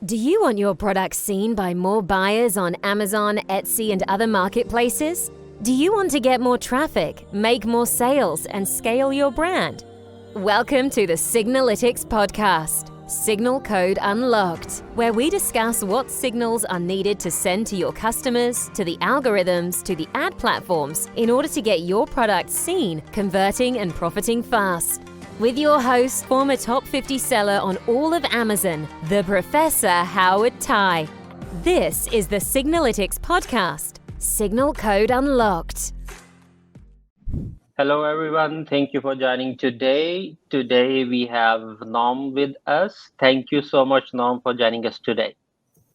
Do you want your products seen by more buyers on Amazon, Etsy, and other marketplaces? Do you want to get more traffic, make more sales, and scale your brand? Welcome to the Signalytics podcast, Signal Code Unlocked, where we discuss what signals are needed to send to your customers, to the algorithms, to the ad platforms, in order to get your product seen, converting, and profiting fast. With your host, former top 50 seller on all of Amazon, the Professor Howard Tai. This is the Signalytics podcast, Signal Code Unlocked. Hello, everyone. Thank you for joining today. Today, we have Norm with us. Thank you so much, Norm, for joining us today.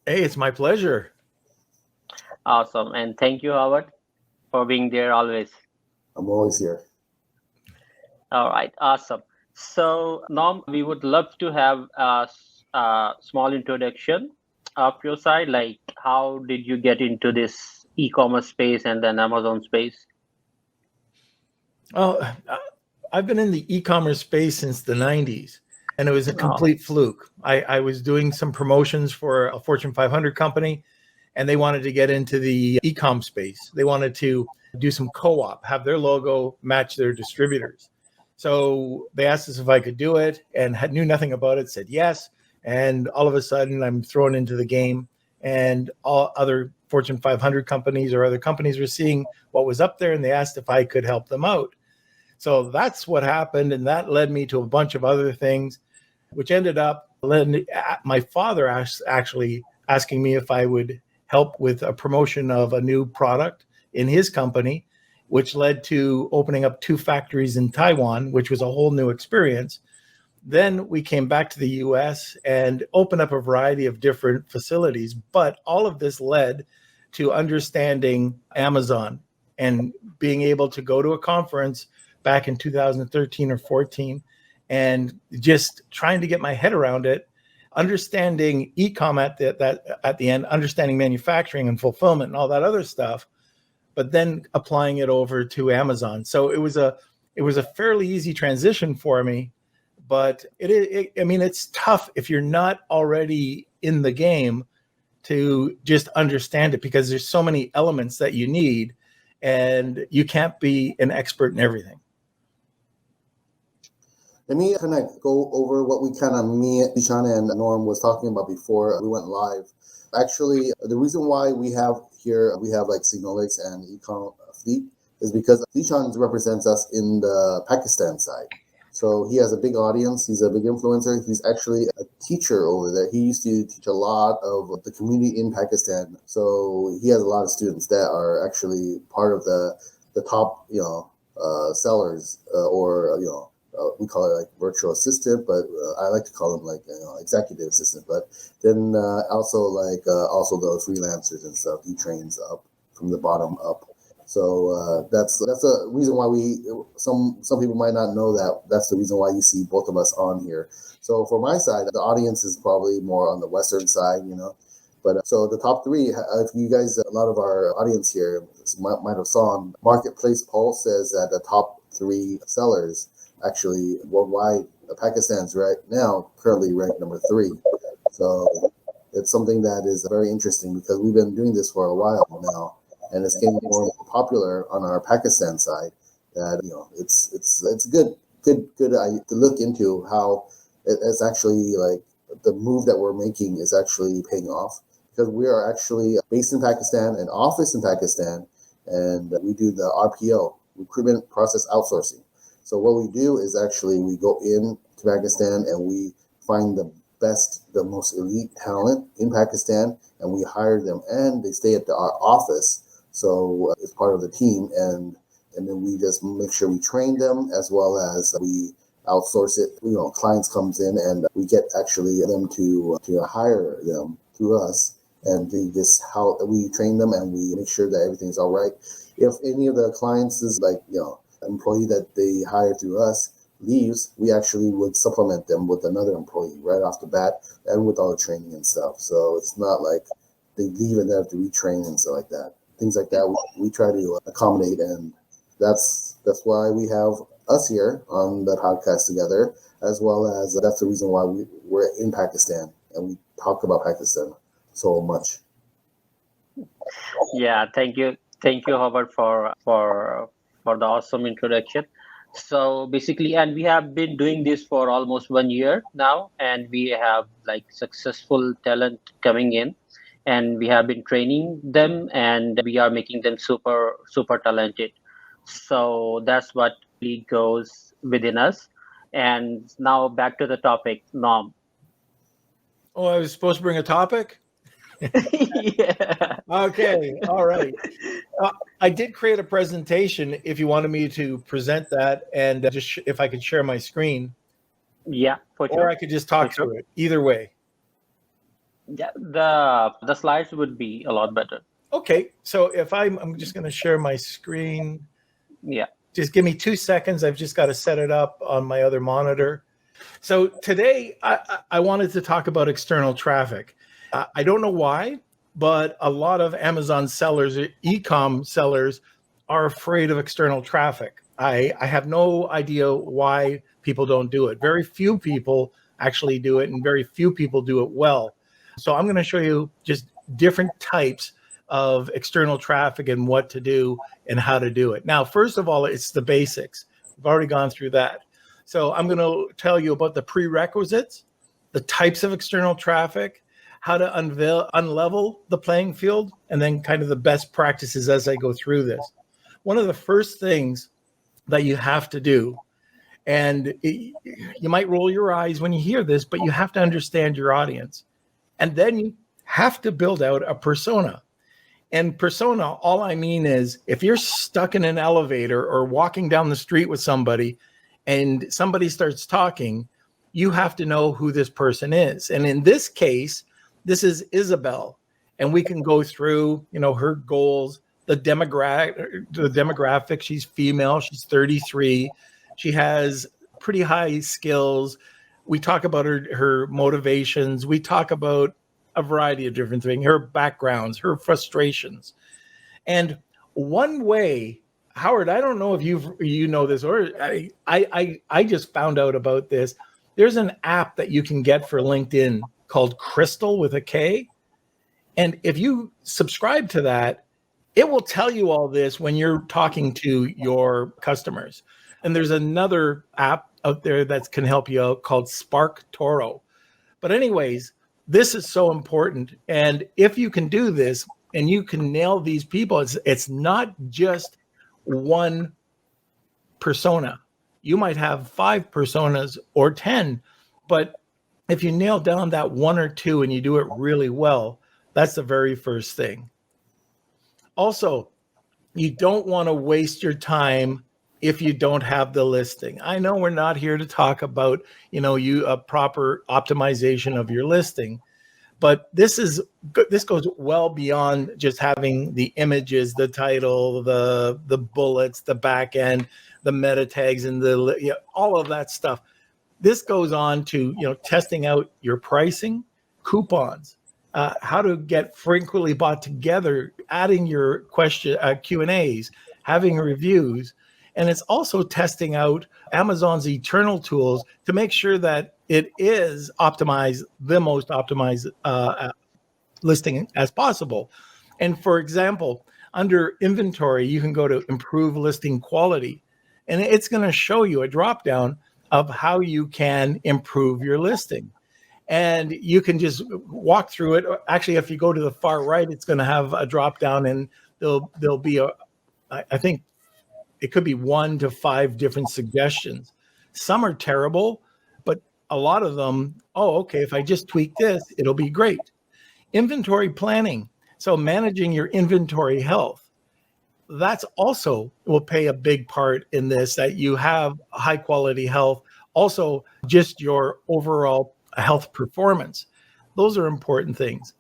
Hey, it's my pleasure. Awesome. And thank you, Howard, for being there always. I'm always here. All right. Awesome. So, Norm, we would love to have a small introduction of your side. Like, how did you get into this e-commerce space and then Amazon space? Oh, I've been in the e-commerce space since the 90s, and it was a complete fluke. I was doing some promotions for a Fortune 500 company, and they wanted to get into the e-com space. They wanted to do some co-op, have their logo match their distributors. So they asked us if I could do it and knew nothing about it, said yes. And all of a sudden I'm thrown into the game, and all other Fortune 500 companies or other companies were seeing what was up there, and they asked if I could help them out. So that's what happened. And that led me to a bunch of other things, which ended up my father actually asking me if I would help with a promotion of a new product in his company, which led to opening up 2 factories in Taiwan, which was a whole new experience. Then we came back to the US and opened up a variety of different facilities. But all of this led to understanding Amazon and being able to go to a conference back in 2013 or 14 and just trying to get my head around it, understanding e-com at the end, understanding manufacturing and fulfillment and all that other stuff, but then applying it over to Amazon. So it was a fairly easy transition for me, but it's tough if you're not already in the game to just understand it, because there's so many elements that you need and you can't be an expert in everything. Let me kind of go over what me, Ishan, and Norm was talking about before we went live. Actually, the reason why we have like Signalytics and Econ Fleet is because Ishan represents us in the Pakistan side. So he has a big audience. He's a big influencer. He's actually a teacher over there. He used to teach a lot of the community in Pakistan. So he has a lot of students that are actually part of the top, sellers we call it like virtual assistant, but I like to call them like executive assistant. But then also the freelancers and stuff. He trains up from the bottom up. So that's a reason why some people might not know that. That's the reason why you see both of us on here. So for my side, the audience is probably more on the Western side, But so the top 3, if you guys, a lot of our audience here might have saw on Marketplace poll says that the top 3 sellers actually worldwide, Pakistan's right now currently ranked number 3. So it's something that is very interesting because we've been doing this for a while now, and it's getting more and more popular on our Pakistan side. That it's good to look into how it's actually like the move that we're making is actually paying off, because we are actually based in Pakistan, an office in Pakistan, and we do the RPO, recruitment process outsourcing. So what we do is actually we go in to Pakistan and we find the best, the most elite talent in Pakistan, and we hire them, and they stay at our office. So it's part of the team, and then we just make sure we train them as well as we outsource it. Clients comes in and we get actually them to hire them through us, and how we train them and we make sure that everything's all right. If any of the clients is employee that they hire through us leaves, we actually would supplement them with another employee right off the bat, and with all the training and stuff. So it's not like they leave and they have to retrain and stuff like that. Things like that we try to accommodate, and that's why we have us here on the podcast together, as well as that's the reason why we're in Pakistan, and we talk about Pakistan so much. Yeah, thank you, Howard, for the awesome introduction. So basically, and we have been doing this for almost 1 year now, and we have like successful talent coming in, and we have been training them, and we are making them super talented. So that's what really goes within us. And now back to the topic, Norm. Oh, I was supposed to bring a topic? Yeah. Okay, all right. I did create a presentation if you wanted me to present that, and if I could share my screen, Yeah, for or sure. I could just talk For sure. through it. Either way. Yeah, the slides would be a lot better. Okay, so if I'm just going to share my screen. Yeah. Just give me 2 seconds. I've just got to set it up on my other monitor. So today I wanted to talk about external traffic. I don't know why, but a lot of Amazon sellers, e-com sellers, are afraid of external traffic. I have no idea why people don't do it. Very few people actually do it, and very few people do it well. So I'm going to show you just different types of external traffic and what to do and how to do it. Now, first of all, it's the basics. We've already gone through that. So I'm going to tell you about the prerequisites, the types of external traffic, how to unlevel the playing field, and then kind of the best practices as I go through this. One of the first things that you have to do, and you might roll your eyes when you hear this, but you have to understand your audience. And then you have to build out a persona. And persona, all I mean is if you're stuck in an elevator or walking down the street with somebody and somebody starts talking, you have to know who this person is. And in this case, this is Isabel. And we can go through, her goals, the demographic. She's female, she's 33. She has pretty high skills. We talk about her motivations. We talk about a variety of different things, her backgrounds, her frustrations. And one way, Howard, I don't know if you know this, or I just found out about this. There's an app that you can get for LinkedIn called Crystal with a K. And if you subscribe to that, it will tell you all this when you're talking to your customers. And there's another app out there that can help you out called Spark Toro. But anyways, this is so important. And if you can do this and you can nail these people, it's not just one persona. You might have 5 personas or 10, but if you nail down that 1 or 2 and you do it really well, that's the very first thing. Also, you don't want to waste your time if you don't have the listing. I know we're not here to talk about, a proper optimization of your listing, but this goes well beyond just having the images, the title, the bullets, the back end, the meta tags, and all of that stuff. This goes on to, testing out your pricing, coupons, how to get frequently bought together, adding your Q&As, having reviews. And it's also testing out Amazon's internal tools to make sure that it is optimized, the most optimized listing as possible. And for example, under inventory, you can go to improve listing quality, and it's going to show you a drop down of how you can improve your listing. And you can just walk through it. Actually, if you go to the far right, it's going to have a drop down, and there'll be I think it could be 1 to 5 different suggestions. Some are terrible, but a lot of them, okay, if I just tweak this, it'll be great. Inventory planning. So managing your inventory health. That's also will play a big part in this, that you have high quality health. Also, just your overall health performance. Those are important things.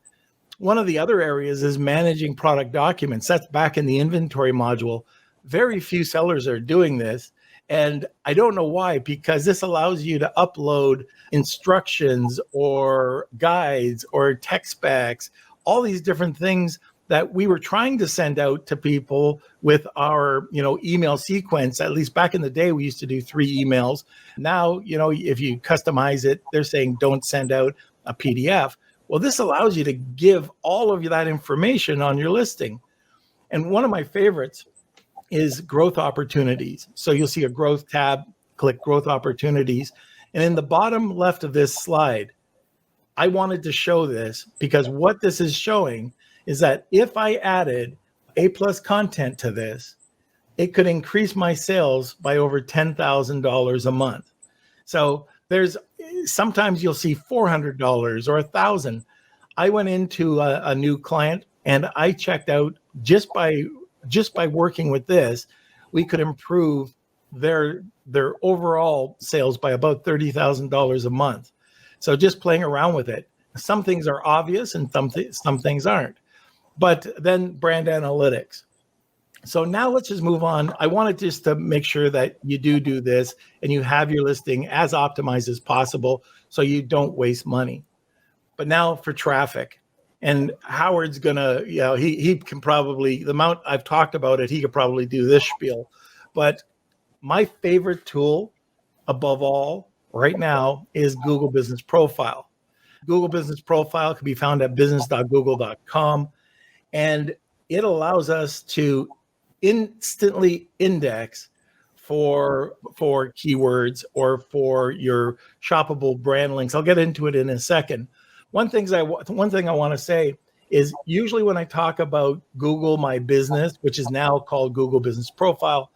One of the other areas is managing product documents. That's back in the inventory module. Very few sellers are doing this. And I don't know why, because this allows you to upload instructions or guides or tech specs, all these different things that we were trying to send out to people with our, email sequence. At least back in the day, we used to do 3 emails. Now, if you customize it, they're saying don't send out a PDF. Well, this allows you to give all of that information on your listing. And one of my favorites is growth opportunities. So you'll see a growth tab, click growth opportunities. And in the bottom left of this slide, I wanted to show this because what this is showing is that if I added A+ content to this, it could increase my sales by over $10,000 a month. So there's sometimes you'll see $400 or $1,000. I went into a new client and I checked out just by working with this, we could improve their overall sales by about $30,000 a month. So just playing around with it. Some things are obvious and some things aren't. But then brand analytics. So now let's just move on. I wanted just to make sure that you do this and you have your listing as optimized as possible so you don't waste money. But now for traffic. And Howard's gonna, he can probably, the amount I've talked about it, he could probably do this spiel. But my favorite tool above all right now is Google Business Profile. Google Business Profile can be found at business.google.com. And it allows us to instantly index for keywords or for your shoppable brand links. I'll get into it in a second. One thing I want to say is usually when I talk about Google My Business, which is now called Google Business Profile,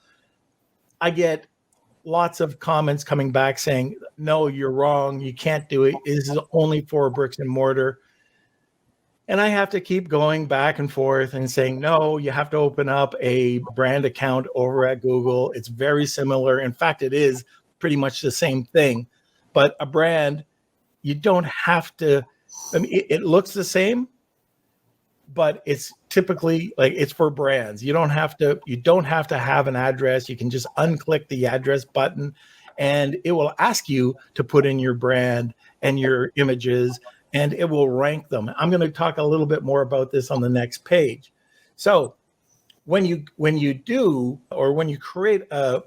I get lots of comments coming back saying, no, you're wrong. You can't do it. This is only for bricks and mortar. And I have to keep going back and forth and saying, no, you have to open up a brand account over at Google. It's very similar. In fact, it is pretty much the same thing. But a brand, you don't have to, I mean, it looks the same, but it's typically like it's for brands. You don't have to have an address. You can just unclick the address button and it will ask you to put in your brand and your images and it will rank them. I'm going to talk a little bit more about this on the next page. So when you do, or when you create a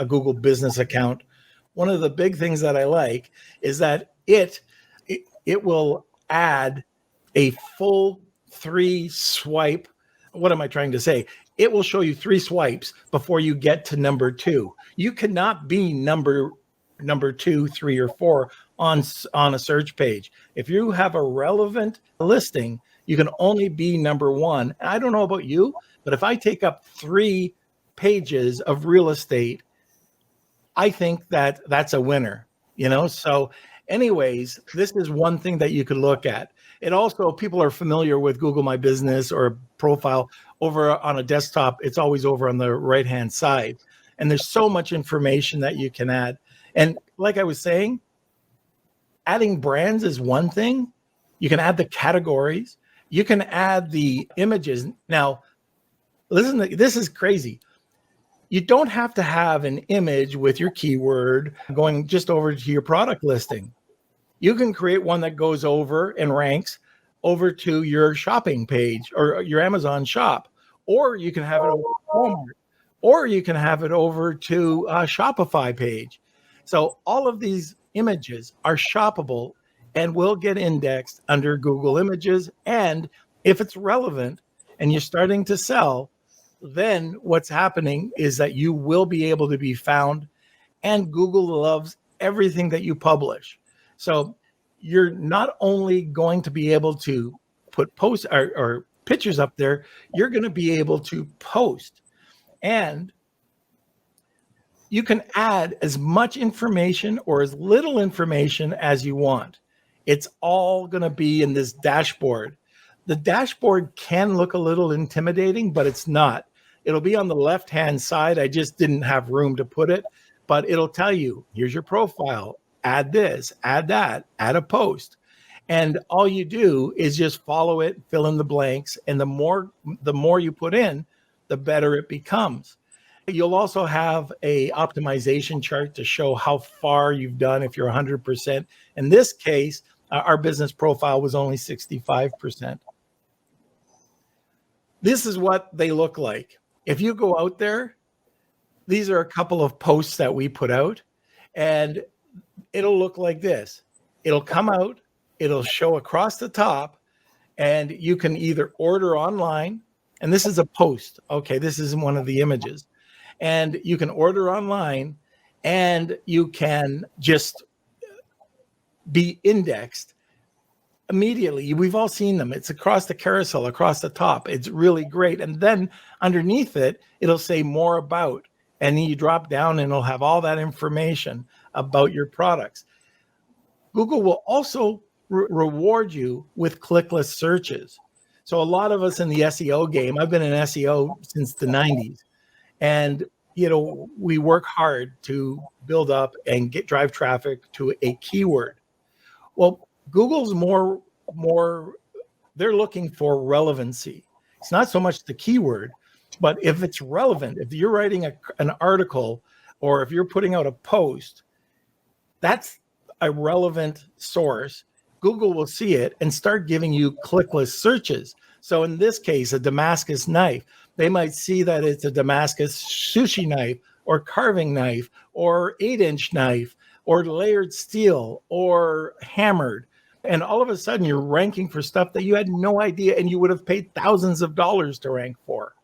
Google business account, one of the big things that I like is that it will add a full 3 swipe. What am I trying to say? It will show you 3 swipes before you get to number 2. You cannot be number 2, 3, or 4 on a search page. If you have a relevant listing, you can only be number 1. And I don't know about you, but if I take up 3 pages of real estate, I think that that's a winner, So anyways, this is one thing that you could look at. It also, people are familiar with Google My Business or Profile over on a desktop. It's always over on the right-hand side. And there's so much information that you can add. And like I was saying, adding brands is one thing. You can add the categories. You can add the images. Now, listen, this is crazy. You don't have to have an image with your keyword going just over to your product listing. You can create one that goes over and ranks over to your shopping page or your Amazon shop, or you can have it over to Walmart, or you can have it over to a Shopify page. So all of these images are shoppable and will get indexed under Google Images. And if it's relevant and you're starting to sell, then what's happening is that you will be able to be found, and Google loves everything that you publish. So you're not only going to be able to put posts or pictures up there, you're going to be able to post. And you can add as much information or as little information as you want. It's all going to be in this dashboard. The dashboard can look a little intimidating, but it's not. It'll be on the left-hand side. I just didn't have room to put it, but it'll tell you, here's your profile, add this, add that, add a post. And all you do is just follow it, fill in the blanks. And the more you put in, the better it becomes. You'll also have a optimization chart to show how far you've done if you're 100%. In this case, our business profile was only 65%. This is what they look like. If you go out there, these are a couple of posts that we put out, and it'll look like this. It'll come out, it'll show across the top, and you can either order online, and this is a post. Okay, this isn't one of the images. And you can order online, and you can just be indexed immediately. We've all seen them. It's across the carousel, across the top. It's really great. And then underneath it, it'll say more about. And then you drop down and it'll have all that information about your products. Google will also reward you with clickless searches. So a lot of us in the SEO game, I've been in SEO since the 90s. And we work hard to build up and drive traffic to a keyword. Well, Google's more they're looking for relevancy. It's not so much the keyword, but if it's relevant, if you're writing an article or if you're putting out a post, that's a relevant source. Google will see it and start giving you clickless searches. So in this case, a Damascus knife, they might see that it's a Damascus sushi knife or carving knife or 8-inch knife or layered steel or hammered. And all of a sudden you're ranking for stuff that you had no idea and you would have paid thousands of dollars to rank for.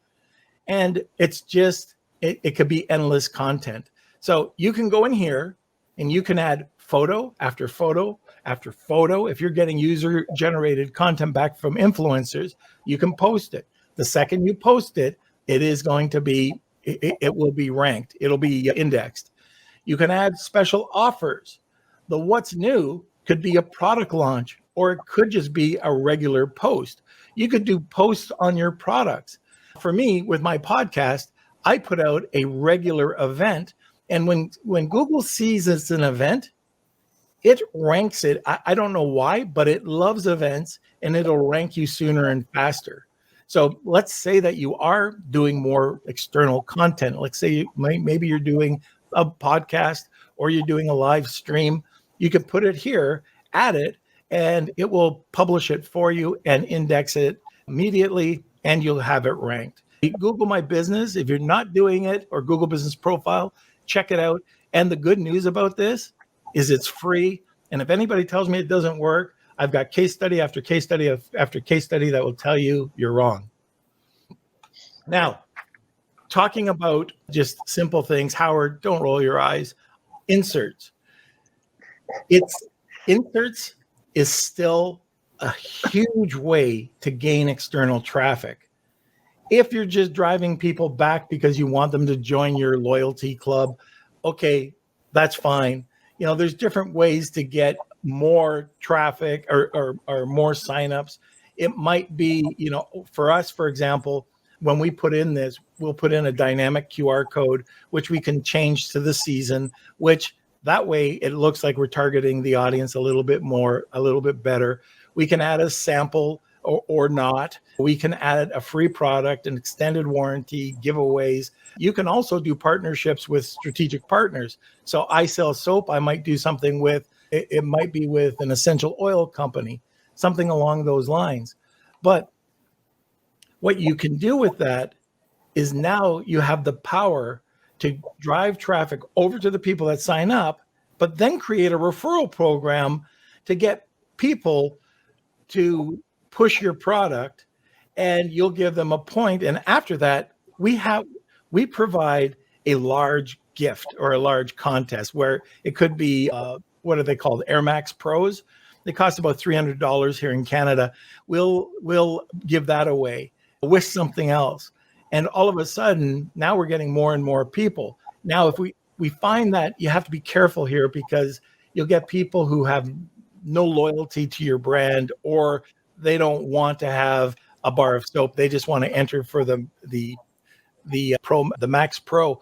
And it's just, it could be endless content. So you can go in here and you can add photo after photo after photo. If you're getting user generated content back from influencers, you can post it. The second you post it, it is going to be, it will be ranked. It'll be indexed. You can add special offers. The what's new could be a product launch, or it could just be a regular post. You could do posts on your products. For me, with my podcast, I put out a regular event. And when Google sees it's an event, it ranks it. I don't know why, but it loves events and it'll rank you sooner and faster. So let's say that you are doing more external content. Let's say maybe you're doing a podcast or you're doing a live stream. You can put it here, add it, and it will publish it for you and index it immediately, and you'll have it ranked. Google My Business, if you're not doing it, or Google Business Profile, check it out. And the good news about this is it's free. And if anybody tells me it doesn't work, I've got case study after case study after case study that will tell you you're wrong. Now, talking about just simple things, Howard, don't roll your eyes. Inserts. Inserts is still a huge way to gain external traffic. If you're just driving people back because you want them to join your loyalty club, okay, that's fine. There's different ways to get more traffic or more signups. It might be, for us, for example, when we put in this, we'll put in a dynamic QR code, which we can change to the season, which that way it looks like we're targeting the audience a little bit more, a little bit better. We can add a sample or not. We can add a free product, an extended warranty, giveaways. You can also do partnerships with strategic partners. So I sell soap. I might do something with, it might be with an essential oil company, something along those lines. But what you can do with that is now you have the power to drive traffic over to the people that sign up, but then create a referral program to get people to push your product, and you'll give them a point. And after that, we provide a large gift or a large contest where it could be, what are they called? Air Max Pros. They cost about $300 here in Canada. We'll give that away with something else. And all of a sudden, now we're getting more and more people. Now, if we find that you have to be careful here, because you'll get people who have no loyalty to your brand, or they don't want to have a bar of soap. They just want to enter for the Max Pro.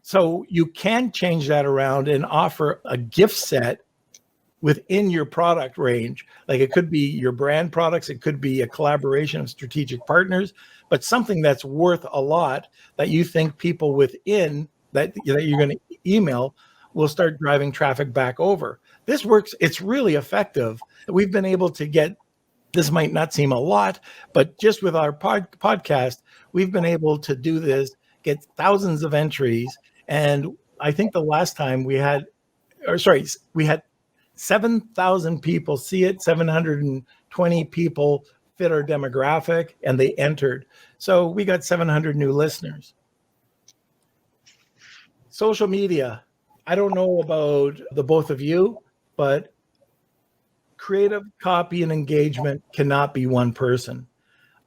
So you can change that around and offer a gift set within your product range. Like it could be your brand products, it could be a collaboration of strategic partners, but something that's worth a lot that you think people within that you're going to email will start driving traffic back over. This works. It's really effective. We've been able to get, this might not seem a lot, but just with our podcast, we've been able to do this, get thousands of entries. And I think the last time we had 7,000 people see it, 720 people fit our demographic, and they entered. So we got 700 new listeners. Social media. I don't know about the both of you, but creative copy and engagement cannot be one person.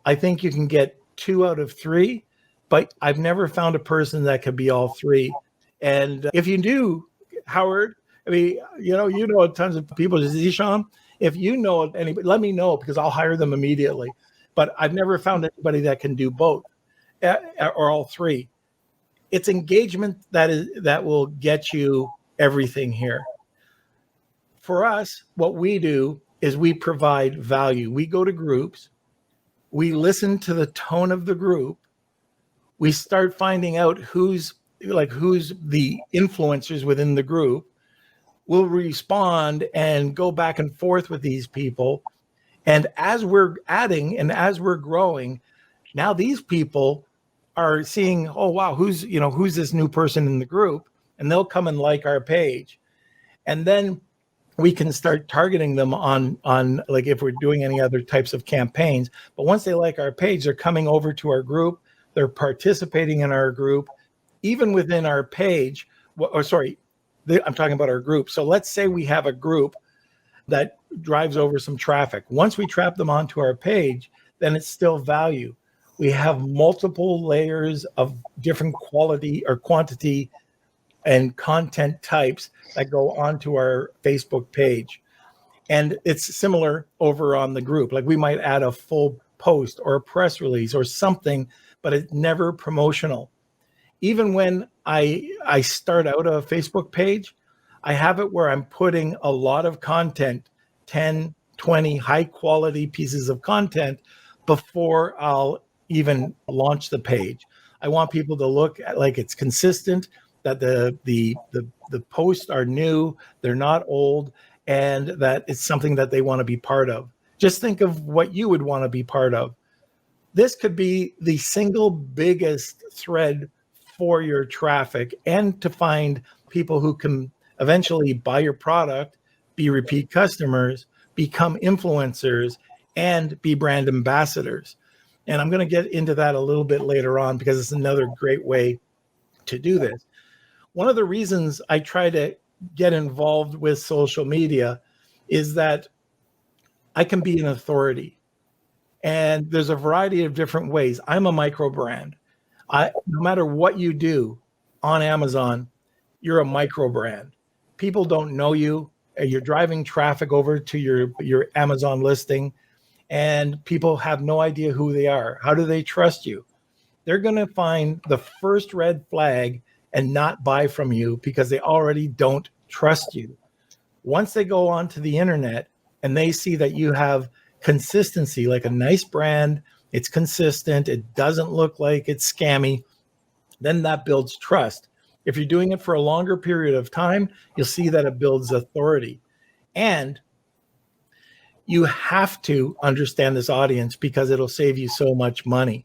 I think you can get 2 out of 3, but I've never found a person that could be all 3. And if you do, Howard, I mean, you know tons of people. Zishan, if you know anybody, let me know, because I'll hire them immediately. But I've never found anybody that can do both or all 3. It's engagement that will get you everything here. For us, what we do is we provide value. We go to groups, we listen to the tone of the group, we start finding out who's the influencers within the group. We'll respond and go back and forth with these people. And as we're adding and as we're growing, now these people are seeing, oh wow, who's this new person in the group, and they'll come and like our page. And then we can start targeting them on like if we're doing any other types of campaigns. But once they like our page, they're coming over to our group, they're participating in our group, even within our page. I'm talking about our group. So let's say we have a group that drives over some traffic. Once we trap them onto our page, then it's still value. We have multiple layers of different quality or quantity and content types that go onto our Facebook page. And it's similar over on the group. Like we might add a full post or a press release or something, but it's never promotional. Even when I start out a Facebook page, I have it where I'm putting a lot of content, 10, 20 high quality pieces of content before I'll even launch the page. I want people to look at like it's consistent, that the posts are new, they're not old, and that it's something that they want to be part of. Just think of what you would want to be part of. This could be the single biggest thread for your traffic and to find people who can eventually buy your product, be repeat customers, become influencers, and be brand ambassadors. And I'm going to get into that a little bit later on because it's another great way to do this. One of the reasons I try to get involved with social media is that I can be an authority. And there's a variety of different ways. I'm a micro brand. No matter what you do on Amazon, you're a micro brand. People don't know you. You're driving traffic over to your Amazon listing, and people have no idea who they are. How do they trust you? They're going to find the first red flag and not buy from you because they already don't trust you. Once they go onto the internet and they see that you have consistency, like a nice brand, it's consistent, it doesn't look like it's scammy, then that builds trust. If you're doing it for a longer period of time, you'll see that it builds authority. And you have to understand this audience because it'll save you so much money.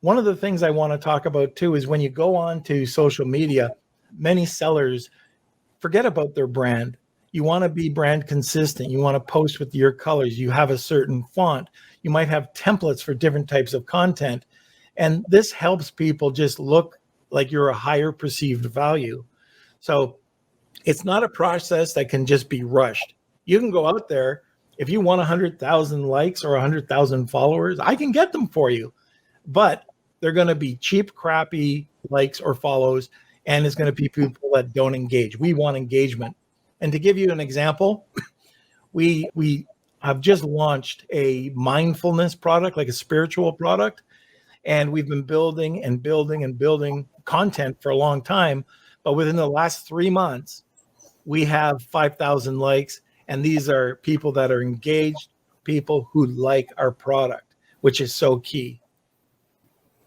One of the things I want to talk about too is when you go on to social media, many sellers forget about their brand. You want to be brand consistent. You want to post with your colors. You have a certain font. You might have templates for different types of content. And this helps people just look like you're a higher perceived value. So it's not a process that can just be rushed. You can go out there. If you want 100,000 likes or 100,000 followers, I can get them for you. But they're going to be cheap, crappy likes or follows, and it's going to be people that don't engage. We want engagement. And to give you an example, we have just launched a mindfulness product, like a spiritual product, and we've been building and building and building content for a long time. But within the last 3 months, we have 5,000 likes, and these are people that are engaged, people who like our product, which is so key.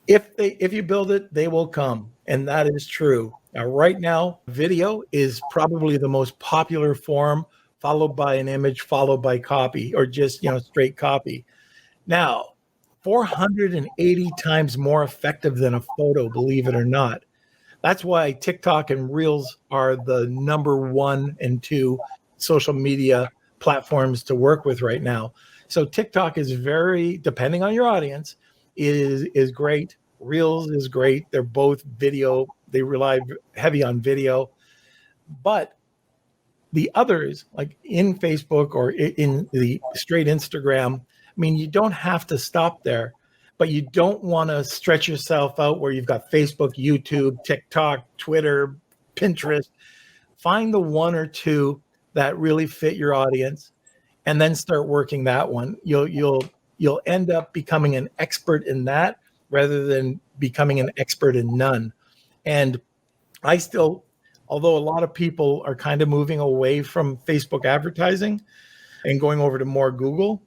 If you build it, they will come, and that is true. Now, right now, video is probably the most popular form, followed by an image, followed by copy, or just straight copy. Now, 480 times more effective than a photo, believe it or not. That's why TikTok and Reels are the number 1 and 2 social media platforms to work with right now. So TikTok is very, depending on your audience, is great. Reels is great. They're both video. They rely heavy on video. But the others, like in Facebook or in the straight Instagram, I mean, you don't have to stop there, but you don't want to stretch yourself out where you've got Facebook, YouTube, TikTok, Twitter, Pinterest. Find the one or two that really fit your audience, and then start working that one. You'll end up becoming an expert in that rather than becoming an expert in none. And I still, although a lot of people are kind of moving away from Facebook advertising and going over to more Google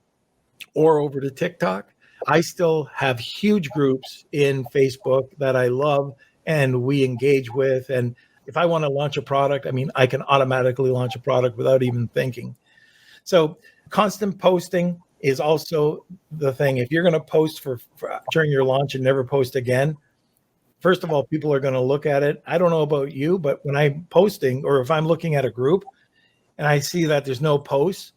or over to TikTok, I still have huge groups in Facebook that I love and we engage with. And if I want to launch a product, I mean, I can automatically launch a product without even thinking. So constant posting is also the thing. If you're going to post for during your launch and never post again, first of all, people are going to look at it. I don't know about you, but when I'm posting or if I'm looking at a group and I see that there's no posts,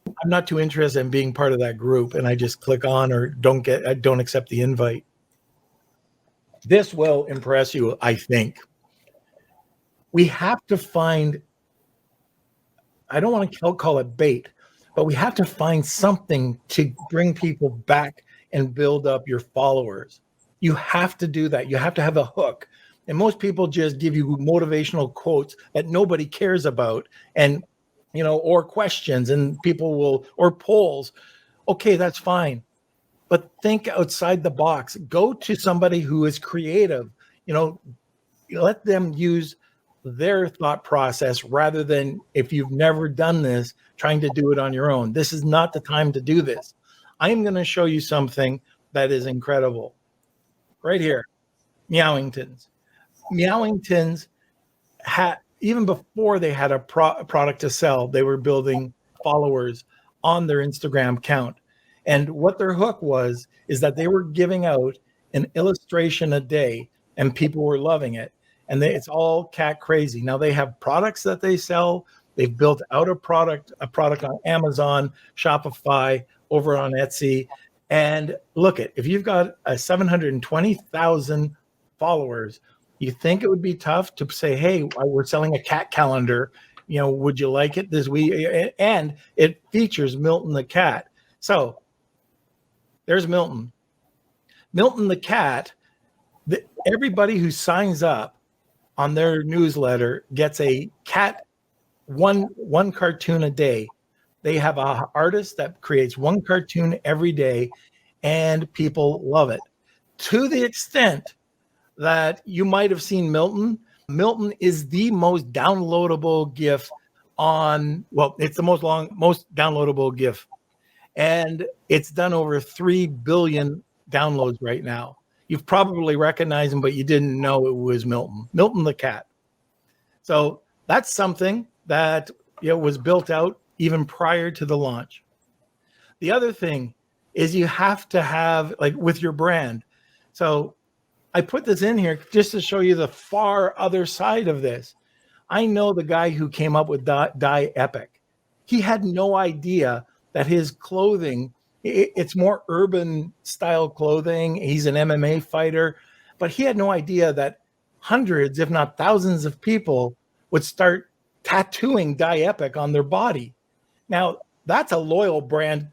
I'm not too interested in being part of that group, and I just click on or I don't accept the invite. This will impress you, I think. We have to find, I don't want to call it bait, but we have to find something to bring people back and build up your followers. You have to do that. You have to have a hook. And most people just give you motivational quotes that nobody cares about, and or questions, and people will, or polls. Okay, that's fine. But think outside the box. Go to somebody who is creative. Let them use their thought process rather than, if you've never done this, trying to do it on your own. This is not the time to do this. I am going to show you something that is incredible. Right here, Meowingtons. Meowingtons had, even before they had a product to sell, they were building followers on their Instagram account. And what their hook was is that they were giving out an illustration a day, and people were loving it. And it's all cat crazy. Now they have products that they sell. They've built out a product on Amazon, Shopify, over on Etsy. And look, if you've got 720,000 followers, you think it would be tough to say, hey, we're selling a cat calendar. Would you like it this week? And it features Milton the cat. So there's Milton. Milton the cat. Everybody who signs up on their newsletter gets a cat, one cartoon a day. They have an artist that creates one cartoon every day, and people love it. To the extent that you might have seen Milton. Milton is the most downloadable GIF it's the most downloadable GIF. And it's done over 3 billion downloads right now. You've probably recognized him, but you didn't know it was Milton the cat. So that's something that was built out even prior to the launch. The other thing is you have to have, like with your brand. So I put this in here just to show you the far other side of this. I know the guy who came up with Die Epic. He had no idea that his clothing, it's more urban style clothing. He's an MMA fighter, but he had no idea that hundreds, if not thousands of people would start tattooing Die Epic on their body. Now, that's a loyal brand.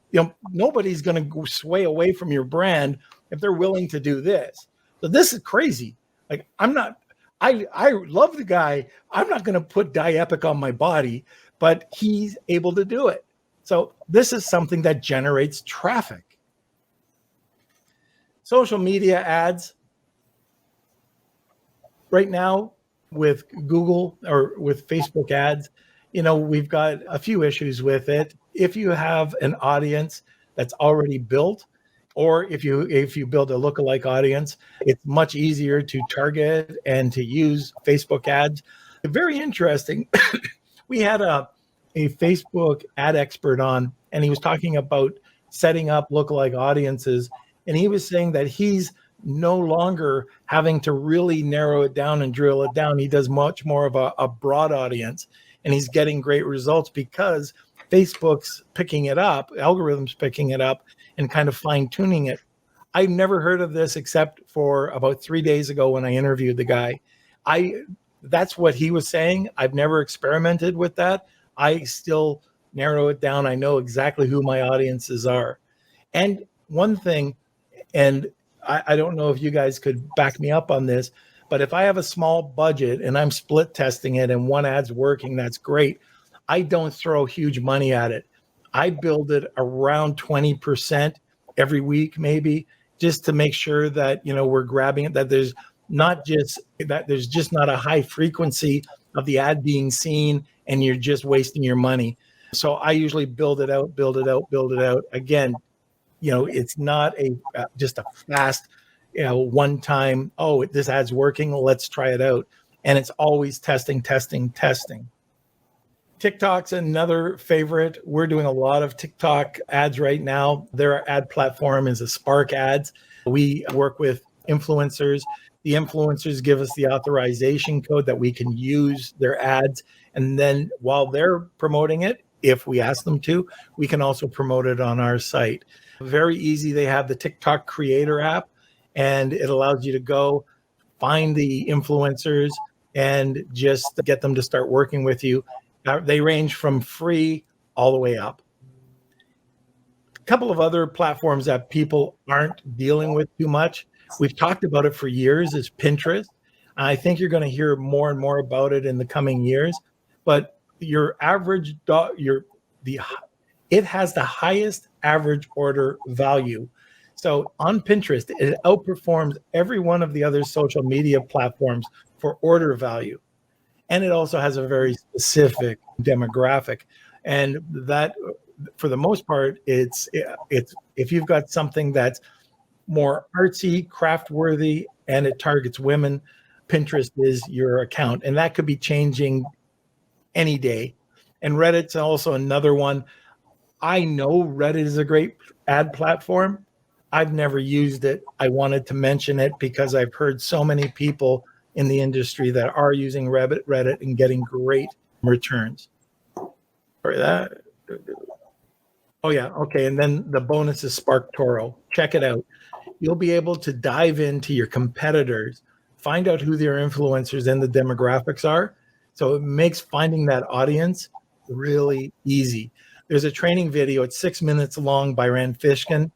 Nobody's going to sway away from your brand if they're willing to do this. So this is crazy. Like, I love the guy. I'm not going to put Die Epic on my body, but he's able to do it. So this is something that generates traffic. Social media ads. Right now with Google or with Facebook ads, we've got a few issues with it. If you have an audience that's already built, or if you build a lookalike audience, it's much easier to target and to use Facebook ads. Very interesting. We had a Facebook ad expert on, and he was talking about setting up lookalike audiences. And he was saying that he's no longer having to really narrow it down and drill it down. He does much more of a broad audience. and he's getting great results because Facebook's picking it up, algorithms picking it up and kind of fine tuning it. I've never heard of this except for about 3 days ago when I interviewed the guy. That's what he was saying. I've never experimented with that. I still narrow it down. I know exactly who my audiences are. And one thing, and I don't know if you guys could back me up on this, but if I have a small budget and I'm split testing it and one ad's working, that's great. I don't throw huge money at it. I build it around 20% every week, maybe, just to make sure that, we're grabbing it, that there's just not a high frequency of the ad being seen and you're just wasting your money. So I usually build it out. Again, it's not just a fast, one time, this ad's working, let's try it out. And it's always testing. TikTok's another favorite. We're doing a lot of TikTok ads right now. Their ad platform is a Spark Ads. We work with influencers. The influencers give us the authorization code that we can use their ads. And then while they're promoting it, if we ask them to, we can also promote it on our site. Very easy. They have the TikTok Creator app, and it allows you to go find the influencers and just get them to start working with you. They range from free all the way up. A couple of other platforms that people aren't dealing with too much, we've talked about it for years, is Pinterest. I think you're going to hear more and more about it in the coming years. But your average, it has the highest average order value. So on Pinterest, it outperforms every one of the other social media platforms for order value. And it also has a very specific demographic. And that, for the most part, it's if you've got something that's more artsy, craft-worthy, and it targets women, Pinterest is your account. And that could be changing any day. And Reddit's also another one. I know Reddit is a great ad platform. I've never used it. I wanted to mention it because I've heard so many people in the industry that are using Reddit and getting great returns. Sorry, that. Oh yeah, okay. And then the bonus is Spark Toro. Check it out. You'll be able to dive into your competitors, find out who their influencers and the demographics are. So it makes finding that audience really easy. There's a training video. It's 6 minutes long by Rand Fishkin.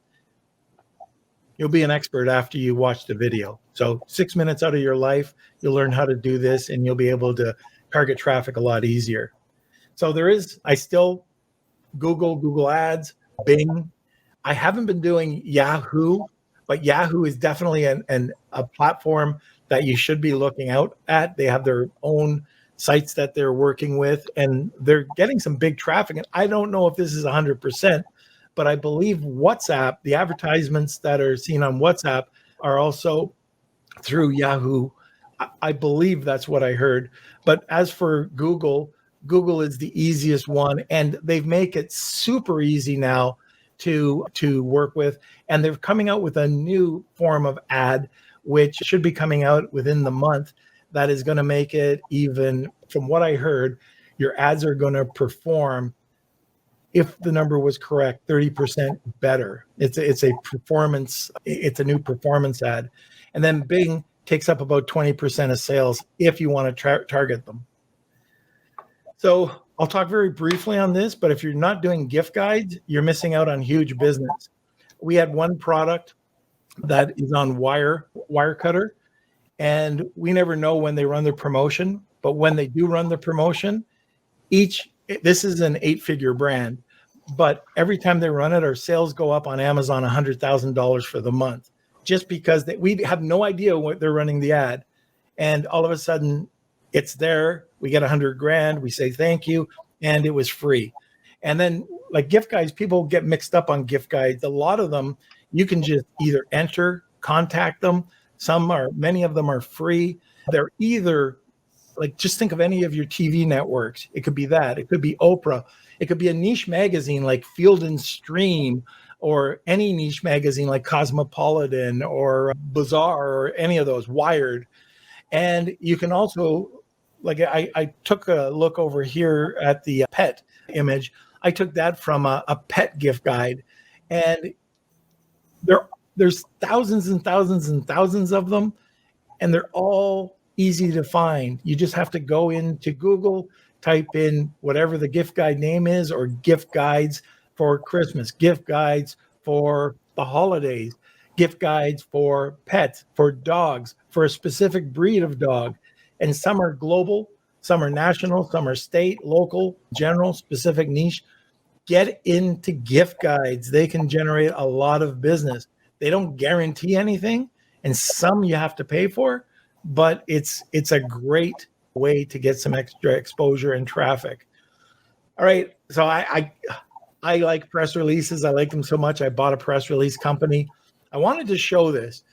You'll be an expert after you watch the video. So 6 minutes out of your life, you'll learn how to do this and you'll be able to target traffic a lot easier. So I still Google Ads, Bing. I haven't been doing Yahoo, but Yahoo is definitely a platform that you should be looking out at. They have their own sites that they're working with and they're getting some big traffic. And I don't know if this is 100%, but I believe WhatsApp, the advertisements that are seen on WhatsApp are also through Yahoo. I believe that's what I heard. But as for Google is the easiest one, and they make it super easy now to work with. And they're coming out with a new form of ad, which should be coming out within the month. That is going to make it even, from what I heard, your ads are going to perform, if the number was correct, 30% better. It's a performance. It's a new performance ad. And then Bing takes up about 20% of sales if you want to target them. So I'll talk very briefly on this, but if you're not doing gift guides, you're missing out on huge business. We had one product that is on Wirecutter, and we never know when they run their promotion, but when they do run the promotion, this is an 8-figure brand, but every time they run it, our sales go up on Amazon $100,000 for the month, just because we have no idea what they're running the ad. And all of a sudden it's there, we get $100,000, we say thank you, and it was free. And then like gift guides, people get mixed up on gift guides. A lot of them, you can just either enter, contact them. Many of them are free. They're either like, just think of any of your TV networks. It could be that. It could be Oprah. It could be a niche magazine like Field and Stream, or any niche magazine like Cosmopolitan or Bazaar, or any of those, Wired. And you can also like I took a look over here at the pet image. I took that from a pet gift guide, and there's thousands and thousands and thousands of them, and they're all easy to find. You just have to go into Google, type in whatever the gift guide name is, or gift guides for Christmas, gift guides for the holidays, gift guides for pets, for dogs, for a specific breed of dog. And some are global, some are national, some are state, local, general, specific niche. Get into gift guides. They can generate a lot of business. They don't guarantee anything, and some you have to pay for, but it's a great way to get some extra exposure and traffic. All right, so I like press releases. I like them so much. I bought a press release company. I wanted to show this.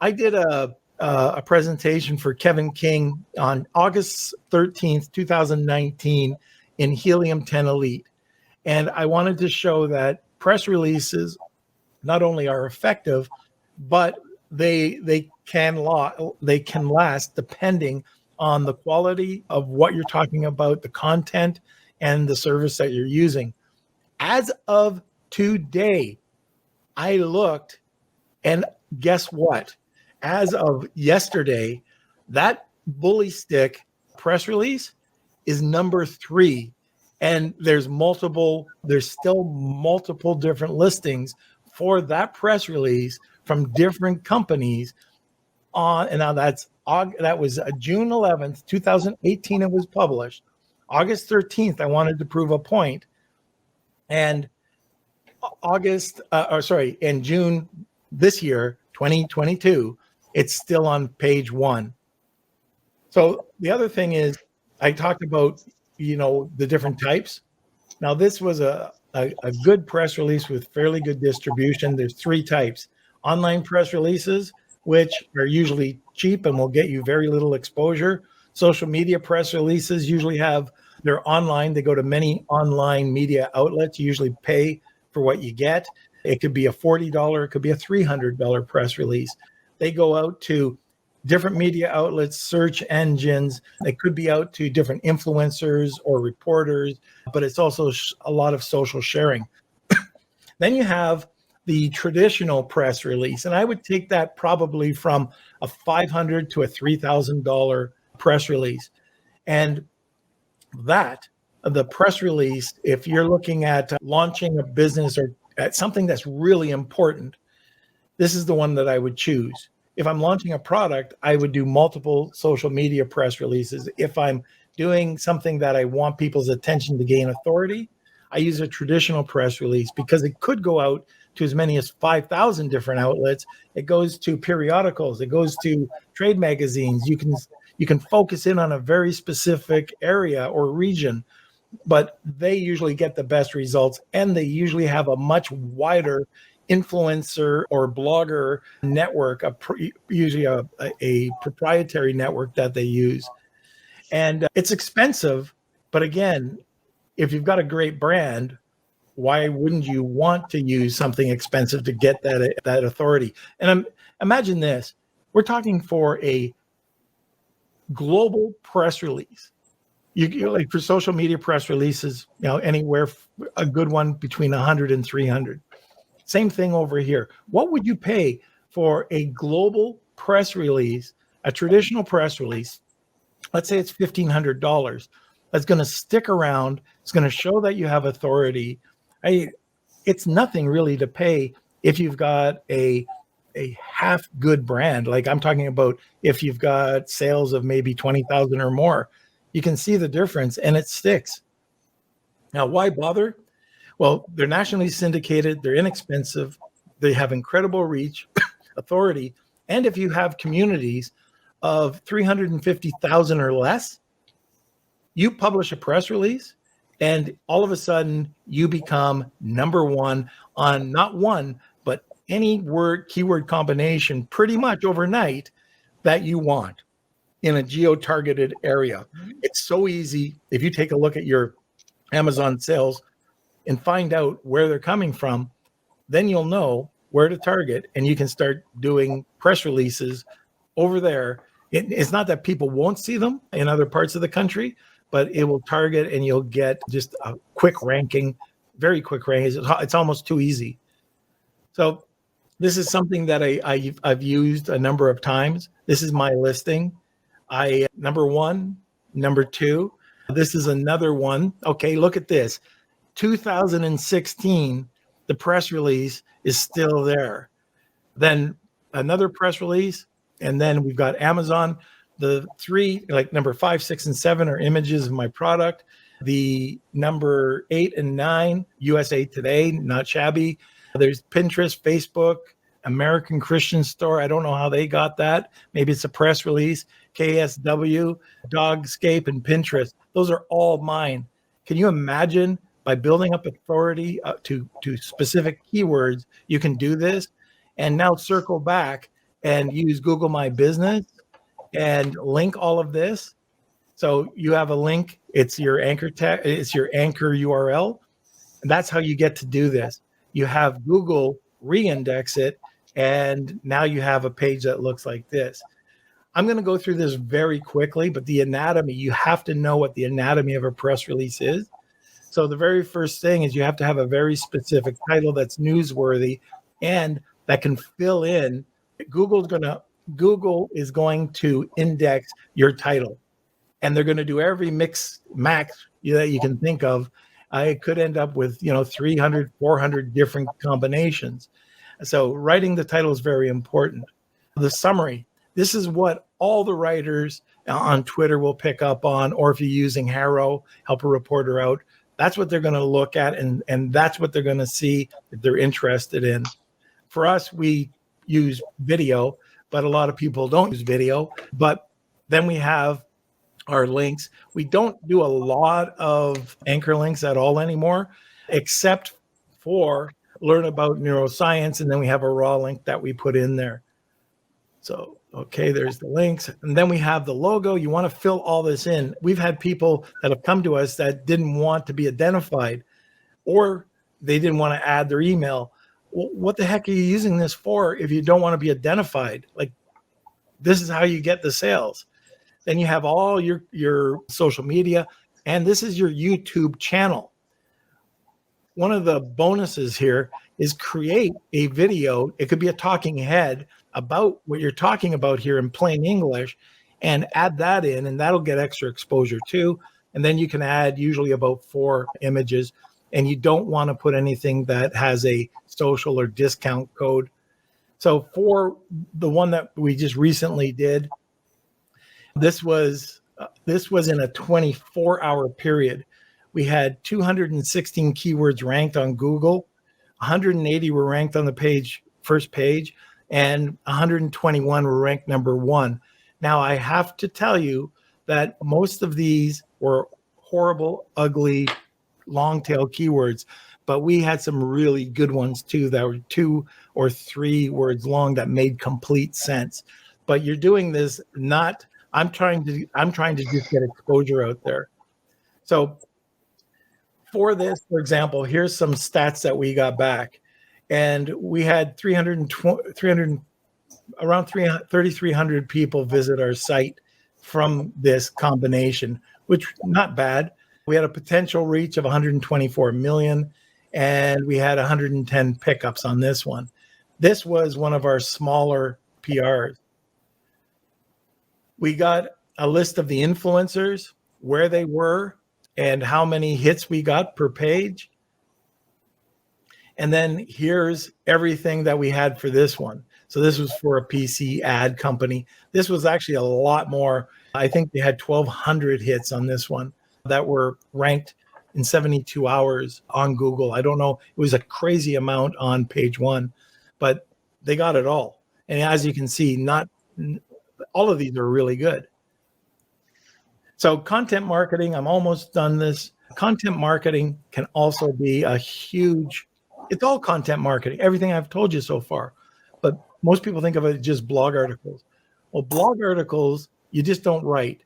I did a presentation for Kevin King on August 13th, 2019 in Helium 10 Elite. And I wanted to show that press releases not only are effective, but they can last depending on the quality of what you're talking about, the content, and the service that you're using. As of today, I looked, and guess what? As of yesterday, that bully stick press release is number 3. And there's still multiple different listings for that press release from different companies and now that was June 11th, 2018, it was published. August 13th, I wanted to prove a point. And in June this year, 2022, it's still on page 1. So the other thing is, I talked about, the different types. Now, this was a good press release with fairly good distribution. There's 3 types. Online press releases, which are usually cheap and will get you very little exposure. Social media press releases usually they're online. They go to many online media outlets. You usually pay for what you get. It could be a $40, it could be a $300 press release. They go out to different media outlets, search engines. They could be out to different influencers or reporters, but it's also a lot of social sharing. Then you have the traditional press release, and I would take that probably from a $500 to a $3,000 press release. And the press release, if you're looking at launching a business or at something that's really important, this is the one that I would choose. If I'm launching a product, I would do multiple social media press releases. If I'm doing something that I want people's attention to gain authority, I use a traditional press release because it could go out to as many as 5,000 different outlets. It goes to periodicals. It goes to trade magazines. You can focus in on a very specific area or region, but they usually get the best results, and they usually have a much wider influencer or blogger network, usually a proprietary network that they use. And it's expensive, but again, if you've got a great brand, why wouldn't you want to use something expensive to get that authority? And imagine this, we're talking for a global press release. You like for social media press releases, anywhere, a good one between 100 and 300. Same thing over here. What would you pay for a global press release, a traditional press release? Let's say it's $1,500. That's going to stick around. It's going to show that you have authority. It's nothing really to pay if you've got a half good brand. Like I'm talking about if you've got sales of maybe 20,000 or more, you can see the difference and it sticks. Now, why bother? Well, they're nationally syndicated, they're inexpensive, they have incredible reach, authority, and if you have communities of 350,000 or less, you publish a press release, and all of a sudden you become number 1 on not one, but any keyword combination pretty much overnight that you want in a geo-targeted area. It's so easy. If you take a look at your Amazon sales and find out where they're coming from, then you'll know where to target, and you can start doing press releases over there It's not that people won't see them in other parts of the country, but it will target and you'll get just a quick ranking, very quick ranking. It's almost too easy. So this is something that I've used a number of times. This is my listing. Number 1, number 2. This is another one. Okay, look at this. 2016, the press release is still there. Then another press release, and then we've got Amazon. The 3, like number 5, 6, and 7 are images of my product. The number 8 and 9, USA Today, not shabby. There's Pinterest, Facebook, American Christian Store. I don't know how they got that. Maybe it's a press release. KSW, Dogscape, and Pinterest. Those are all mine. Can you imagine by building up authority to specific keywords, you can do this? And now circle back and use Google My Business and link all of this. So you have a link. It's your anchor tag. It's your anchor URL. And that's how you get to do this. You have Google re-index it, and now you have a page that looks like this. I'm going to go through this very quickly, but the anatomy, you have to know what the anatomy of a press release is. So the very first thing is you have to have a very specific title that's newsworthy and that can fill in. Google is going to index your title, and they're going to do every max that you can think of. I could end up with 300, 400 different combinations. So writing the title is very important. The summary. This is what all the writers on Twitter will pick up on, or if you're using Harrow, help a reporter out. That's what they're going to look at, and that's what they're going to see if they're interested in. For us, we use video, but a lot of people don't use video. But then we have our links. We don't do a lot of anchor links at all anymore, except for learn about neuroscience, and then we have a raw link that we put in there. So, okay, there's the links. And then we have the logo. You want to fill all this in. We've had people that have come to us that didn't want to be identified, or they didn't want to add their email. Well, what the heck are you using this for if you don't want to be identified? Like, this is how you get the sales. Then you have all your social media, and this is your YouTube channel. One of the bonuses here is create a video. It could be a talking head about what you're talking about here in plain English, and add that in, and that'll get extra exposure too. And then you can add usually about 4 images, and you don't want to put anything that has a social or discount code. So for the one that we just recently did, this was in a 24-hour period. We had 216 keywords ranked on Google, 180 were ranked on the first page, and 121 were ranked number 1. Now, I have to tell you that most of these were horrible, ugly, long tail keywords, but we had some really good ones too that were 2 or 3 words long that made complete sense. But you're doing this not, I'm trying to just get exposure out there. So for this, for example, here's some stats that we got back. And we had 3,300 people visit our site from this combination, which not bad. We had a potential reach of 124 million, and we had 110 pickups on this one. This was one of our smaller PRs. We got a list of the influencers, where they were, and how many hits we got per page. And then here's everything that we had for this one. So this was for a PC ad company. This was actually a lot more. I think they had 1,200 hits on this one that were ranked in 72 hours on Google. I don't know. It was a crazy amount on page 1, but they got it all. And as you can see, not all of these are really good. So content marketing, I'm almost done this. Content marketing can also be a huge, it's all content marketing, everything I've told you so far. But most people think of it as just blog articles. Well, blog articles, you just don't write.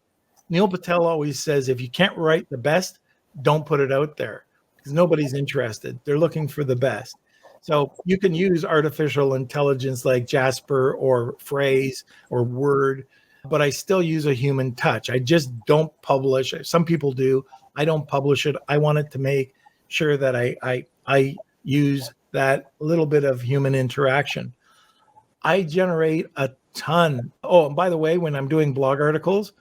Neil Patel always says, if you can't write the best, don't put it out there, because nobody's interested. They're looking for the best. So you can use artificial intelligence like Jasper or Phrase or Word, but I still use a human touch. I just don't publish. Some people do. I don't publish it. I wanted to make sure that I use that little bit of human interaction. I generate a ton. Oh, and by the way, when I'm doing blog articles,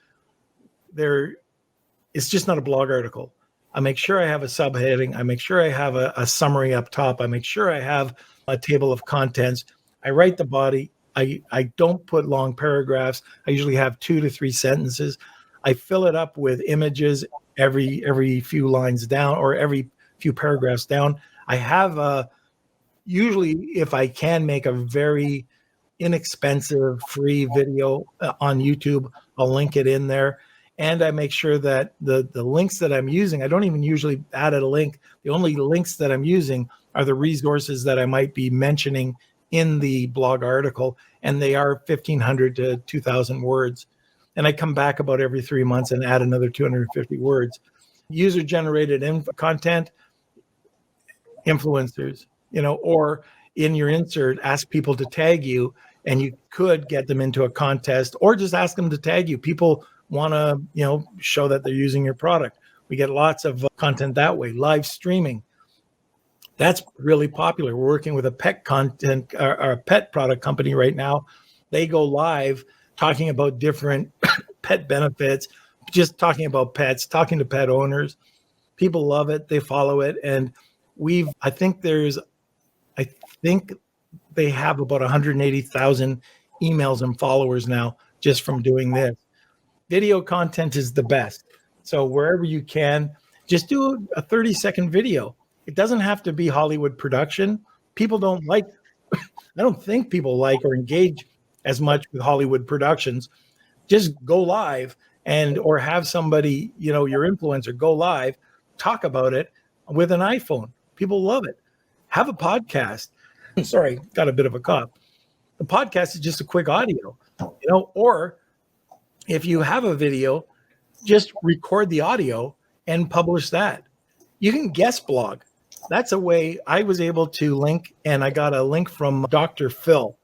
it's just not a blog article. I make sure I have a subheading. I make sure I have a summary up top. I make sure I have a table of contents. I write the body. I don't put long paragraphs. I usually have 2 to 3 sentences. I fill it up with images every few lines down or every few paragraphs down. I have usually, if I can, make a very inexpensive free video on YouTube. I'll link it in there. And I make sure that the links that I'm using, I don't even usually add a link. The only links that I'm using are the resources that I might be mentioning in the blog article. And they are 1,500 to 2,000 words. And I come back about every 3 months and add another 250 words. User-generated content, influencers, or in your insert, ask people to tag you, and you could get them into a contest, or just ask them to tag you. People want to, show that they're using your product. We get lots of content that way. Live streaming, that's really popular. We're working with a pet content or a pet product company right now. They go live talking about different pet benefits, just talking about pets, talking to pet owners. People love it. They follow it. And I think they have about 180,000 emails and followers now just from doing this. Video content is the best. So wherever you can, just do a 30-second video. It doesn't have to be Hollywood production. People don't like, I don't think people like or engage as much with Hollywood productions. Just go live or have somebody, your influencer go live, talk about it with an iPhone. People love it. Have a podcast. Sorry, got a bit of a cough. The podcast is just a quick audio, or if you have a video, just record the audio and publish that. You can guest blog. That's a way I was able to link, and I got a link from Dr. Phil.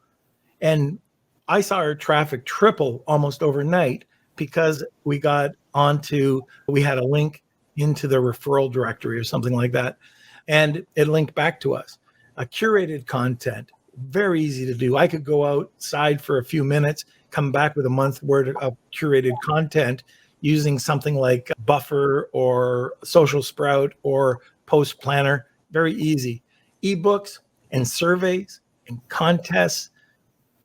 And I saw our traffic triple almost overnight because we had a link into the referral directory or something like that. And it linked back to us. Curated content, very easy to do. I could go outside for a few minutes, come back with a month's worth of curated content using something like Buffer or Social Sprout or Post Planner. Very easy. Ebooks and surveys and contests,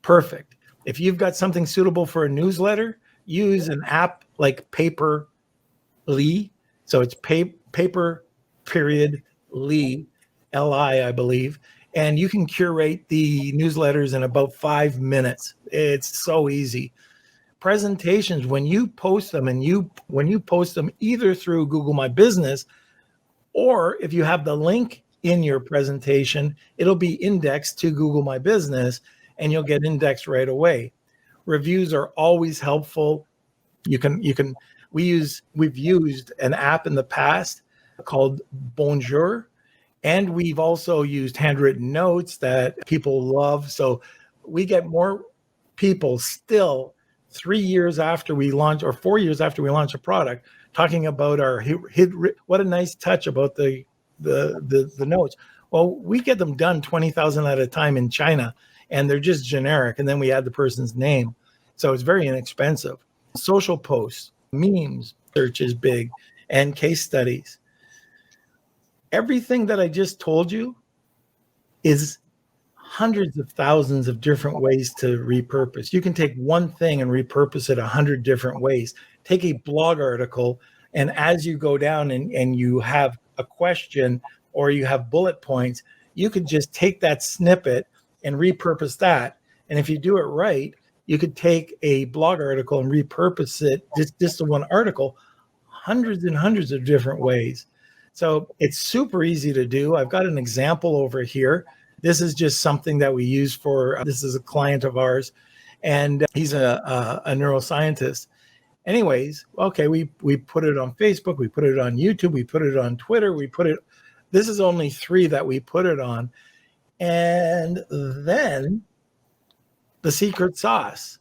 perfect. If you've got something suitable for a newsletter, use an app like Paper.ly. So it's paper period Lee, L-I, I believe. And you can curate the newsletters in about 5 minutes. It's so easy. Presentations, when you post them when you post them either through Google My Business, or if you have the link in your presentation, it'll be indexed to Google My Business and you'll get indexed right away. Reviews are always helpful. We've used an app in the past called Bonjour, and we've also used handwritten notes that people love. So we get more people still 3 years after we launch, or 4 years after we launch a product, talking about what a nice touch about the notes. Well, we get them done 20,000 at a time in China, and they're just generic, and then we add the person's name. So it's very inexpensive. Social posts, memes, search is big, and case studies. Everything that I just told you is hundreds of thousands of different ways to repurpose. You can take one thing and repurpose it 100 different ways. Take a blog article, and as you go down and you have a question or you have bullet points, you could just take that snippet and repurpose that. And if you do it right, you could take a blog article and repurpose it, just the one article, hundreds and hundreds of different ways. So it's super easy to do. I've got an example over here. This is just something that we use this is a client of ours, and he's a neuroscientist. Anyways, okay, we put it on Facebook, we put it on YouTube, we put it on Twitter, this is only 3 that we put it on. And then the secret sauce.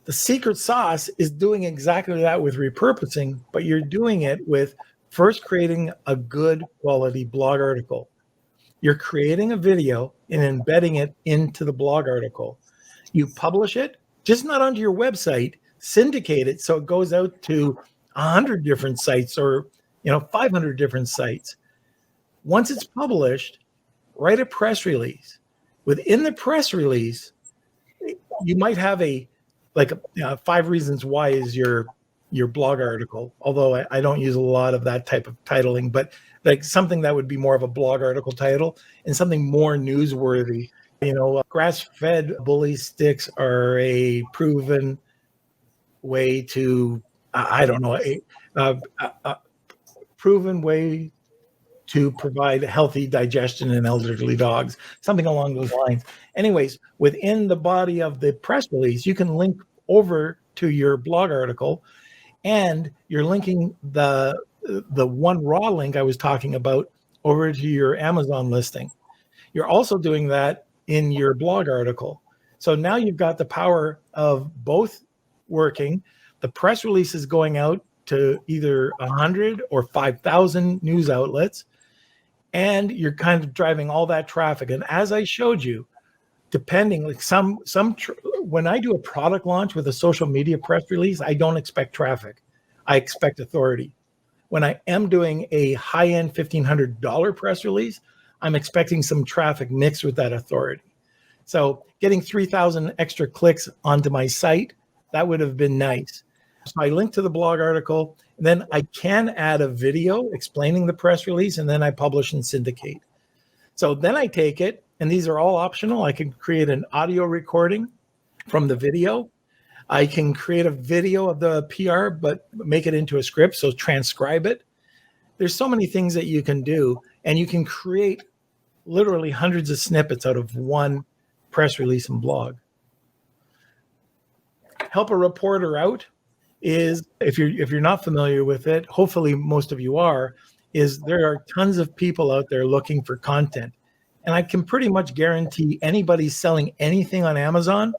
The secret sauce is doing exactly that with repurposing, but you're doing it with first creating a good quality blog article. You're creating a video and embedding it into the blog article. You publish it, just not onto your website, syndicate it so it goes out to 100 different sites or 500 different sites. Once it's published, write a press release. Within the press release, you might have 5 reasons why is your blog article, although I don't use a lot of that type of titling, but like something that would be more of a blog article title and something more newsworthy. Grass-fed bully sticks are a proven way to, proven way to provide healthy digestion in elderly dogs, something along those lines. Anyways, within the body of the press release, you can link over to your blog article, and you're linking the one raw link I was talking about over to your Amazon listing. You're also doing that in your blog article. So now you've got the power of both working. The press release is going out to either 100 or 5,000 news outlets, and you're kind of driving all that traffic. And as I showed you, depending, like when I do a product launch with a social media press release, I don't expect traffic. I expect authority. When I am doing a high-end $1,500 press release, I'm expecting some traffic mixed with that authority. So getting 3,000 extra clicks onto my site, that would have been nice. So I link to the blog article, and then I can add a video explaining the press release, and then I publish and syndicate. So then I take it, and these are all optional. I can create an audio recording from the video. I can create a video of the PR, but make it into a script, so transcribe it. There's so many things that you can do, and you can create literally hundreds of snippets out of one press release and blog. Help a reporter out is, if you're not familiar with it, hopefully most of you are, is there are tons of people out there looking for content. And I can pretty much guarantee anybody selling anything on Amazon,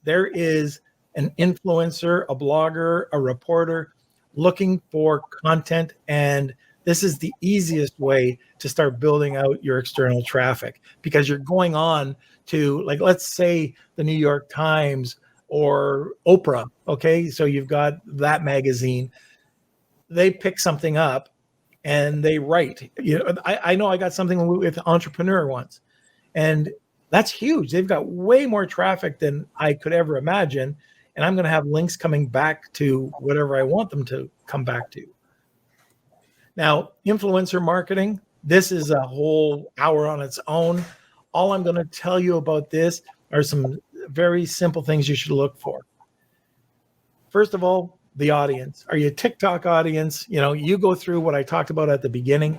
there is an influencer, a blogger, a reporter looking for content. And this is the easiest way to start building out your external traffic, because you're going on to, like, let's say the New York Times or Oprah. Okay. So you've got that magazine, they pick something up and they write, I know I got something with Entrepreneur once, and that's huge. They've got way more traffic than I could ever imagine. And I'm going to have links coming back to whatever I want them to come back to. Now, influencer marketing, this is a whole hour on its own. All I'm going to tell you about this are some very simple things you should look for. First of all, the audience. Are you a TikTok audience? You go through what I talked about at the beginning.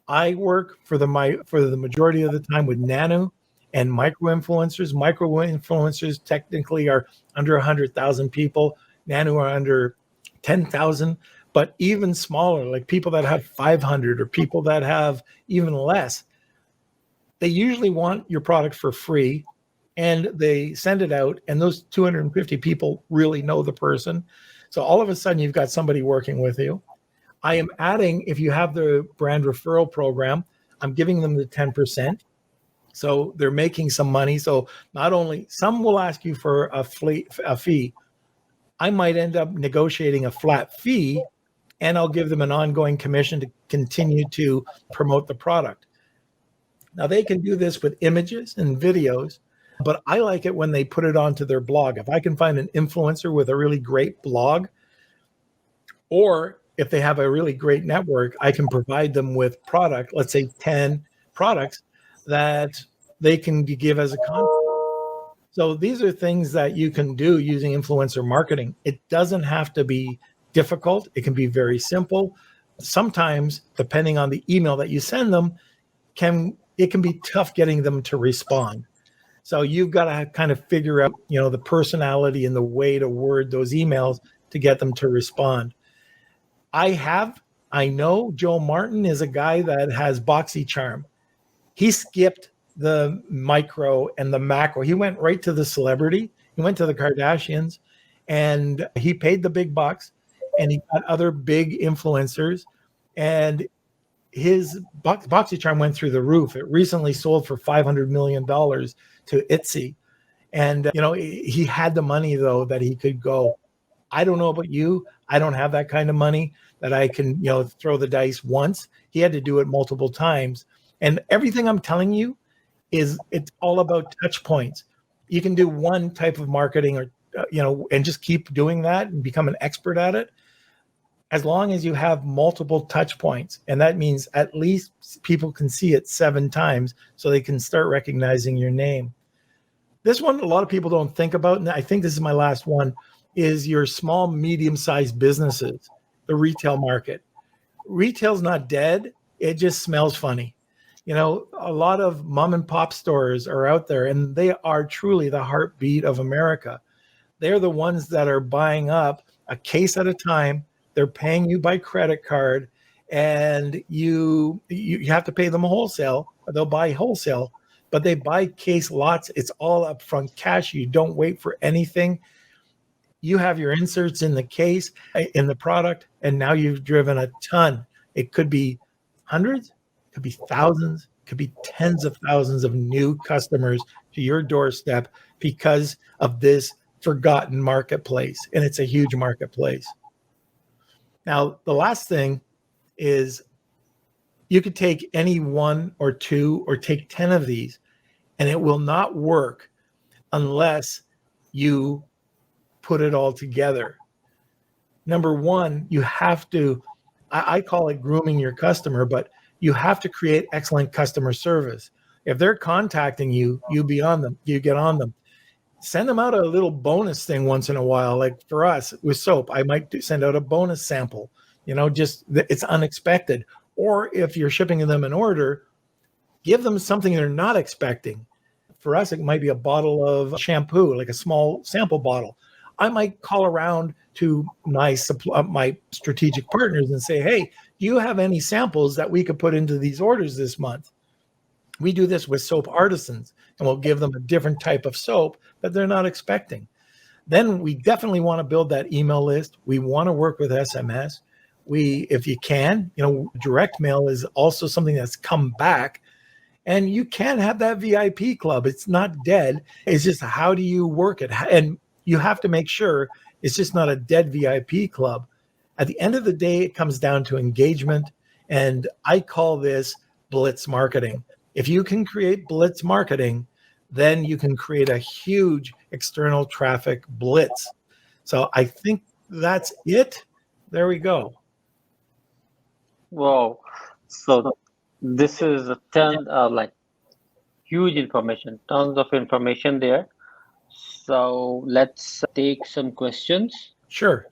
I work for the majority of the time with nano and micro influencers. Micro influencers technically are under 100,000 people. Nano are under 10,000. But even smaller, like people that have 500 or people that have even less, they usually want your product for free, and they send it out, and those 250 people really know the person. So all of a sudden you've got somebody working with you. I am adding, if you have the brand referral program, I'm giving them the 10%. So they're making some money. So not only, some will ask you for a fee. I might end up negotiating a flat fee, and I'll give them an ongoing commission to continue to promote the product. Now, they can do this with images and videos, but I like it when they put it onto their blog. If I can find an influencer with a really great blog, or if they have a really great network, I can provide them with product, let's say 10 products that they can give as a content. So these are things that you can do using influencer marketing. It doesn't have to be difficult. It can be very simple. Sometimes, depending on the email that you send them, it can be tough getting them to respond. So you've got to kind of figure out, the personality and the way to word those emails to get them to respond. I know Joe Martin is a guy that has BoxyCharm. He skipped the micro and the macro. He went right to the celebrity. He went to the Kardashians, and he paid the big bucks, and he got other big influencers, and his BoxyCharm went through the roof. It recently sold for $500 million to Etsy. And, he had the money, though, that he could go, I don't know about you. I don't have that kind of money that I can, throw the dice once. He had to do it multiple times. And everything I'm telling you it's all about touch points. You can do one type of marketing or, and just keep doing that and become an expert at it. As long as you have multiple touch points, and that means at least people can see it 7 times so they can start recognizing your name. This one, a lot of people don't think about, and I think this is my last one, is your small, medium-sized businesses, the retail market. Retail's not dead. It just smells funny. A lot of mom and pop stores are out there, and they are truly the heartbeat of America. They're the ones that are buying up a case at a time. They're paying you by credit card, and you have to pay them wholesale. They'll buy wholesale, but they buy case lots. It's all upfront cash. You don't wait for anything. You have your inserts in the case, in the product, and now you've driven a ton. It could be hundreds, it could be thousands, it could be tens of thousands of new customers to your doorstep because of this forgotten marketplace, and it's a huge marketplace. Now, the last thing is you could take any 1 or 2 or take 10 of these, and it will not work unless you put it all together. Number one, you have to, I call it grooming your customer, but you have to create excellent customer service. If they're contacting you, you get on them. Send them out a little bonus thing once in a while. Like for us with soap, I might send out a bonus sample, just it's unexpected. Or if you're shipping them an order, give them something they're not expecting. For us, it might be a bottle of shampoo, like a small sample bottle. I might call around to my strategic partners and say, hey, do you have any samples that we could put into these orders this month? We do this with soap artisans, and we'll give them a different type of soap that they're not expecting. Then we definitely want to build that email list. We want to work with SMS. If you can, direct mail is also something that's come back, and you can have that VIP club. It's not dead. It's just how do you work it? And you have to make sure it's just not a dead VIP club. At the end of the day, it comes down to engagement, and I call this blitz marketing. If you can create blitz marketing, then you can create a huge external traffic blitz. So I think that's it. There we go. Wow. So this is a ton, huge information, tons of information there. So let's take some questions. Sure.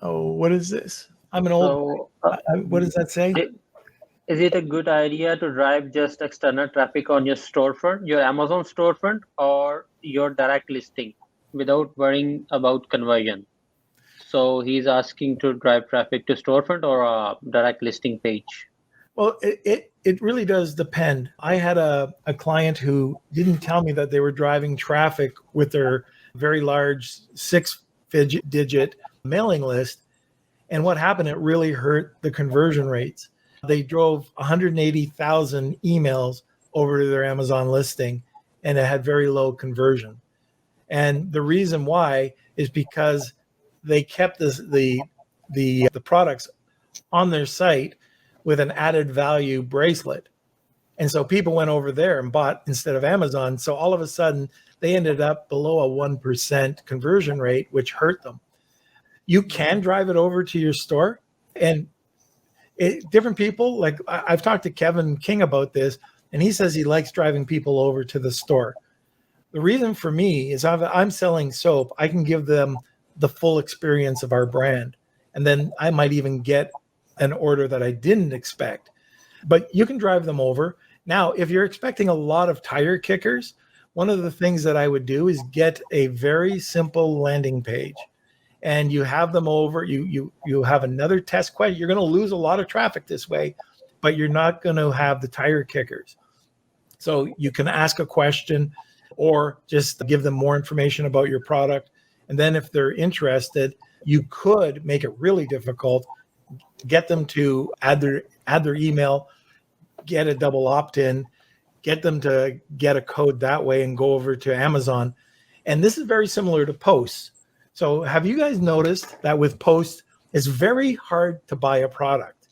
Oh, what is this? I'm an old. What does that say? Is it a good idea to drive just external traffic on your storefront, your Amazon storefront, or your direct listing without worrying about conversion? So he's asking to drive traffic to storefront or a direct listing page. Well, it really does depend. I had a client who didn't tell me that they were driving traffic with their very large 6-digit mailing list. And what happened, it really hurt the conversion rates. They drove 180,000 emails over to their Amazon listing, and it had very low conversion. And the reason why is because they kept the products on their site with an added value bracelet. And so people went over there and bought instead of Amazon. So all of a sudden they ended up below a 1% conversion rate, which hurt them. You can drive it over to your store, and different people, like I've talked to Kevin King about this, and he says he likes driving people over to the store. The reason for me is I'm selling soap. I can give them the full experience of our brand. And then I might even get an order that I didn't expect. But you can drive them over. Now, if you're expecting a lot of tire kickers, one of the things that I would do is get a very simple landing page. And you have them over, you have another test question. You're going to lose a lot of traffic this way, but you're not going to have the tire kickers. So you can ask a question or just give them more information about your product. And then if they're interested, you could make it really difficult, get them to add their email, get a double opt-in, get them to get a code that way and go over to Amazon. And this is very similar to posts. So have you guys noticed that with posts, it's very hard to buy a product?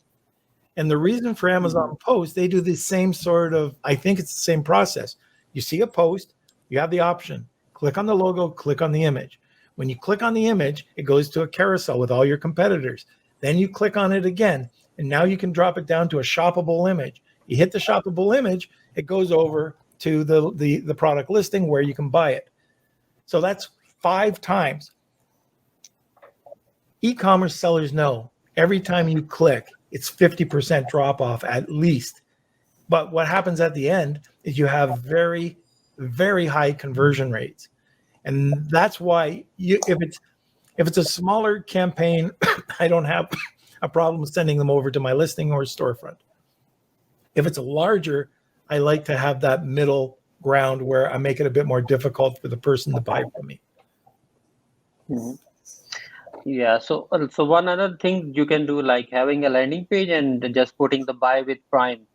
And the reason for Amazon posts, they do the same sort of, I think it's the same process. You see a post, you have the option, click on the logo, click on the image. When you click on the image, it goes to a carousel with all your competitors. Then you click on it again, and now you can drop it down to a shoppable image. You hit the shoppable image, it goes over to the product listing where you can buy it. So that's 5 times. E-commerce sellers know every time you click, it's 50% drop off at least. But what happens at the end is you have very, very high conversion rates. And that's why if it's a smaller campaign, I don't have a problem sending them over to my listing or storefront. If it's a larger, I like to have that middle ground where I make it a bit more difficult for the person to buy from me. Mhm. Yeah, so one other thing you can do, like having a landing page and just putting the buy with Prime.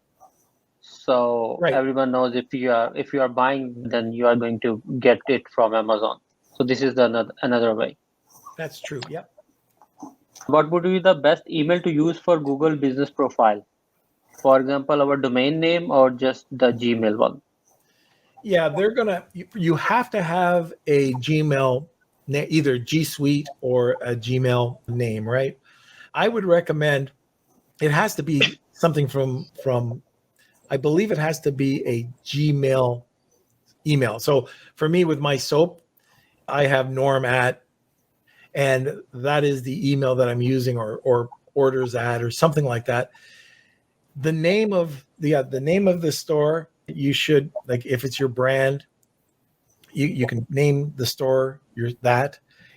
So Right. everyone knows if you are buying, then you are going to get it from Amazon. So this is another way. That's true. Yep. What would be the best email to use for Google Business Profile? For example, our domain name or just the Gmail one? Yeah, you have to have a Gmail, either G Suite or a Gmail name, right? I would recommend it has to be something from I believe it has to be a Gmail email. So for me with my soap, I have Norm at, and that is the email that I'm using, or orders at, or something like that. The name of the store, you should, like, if it's your brand, you can name the store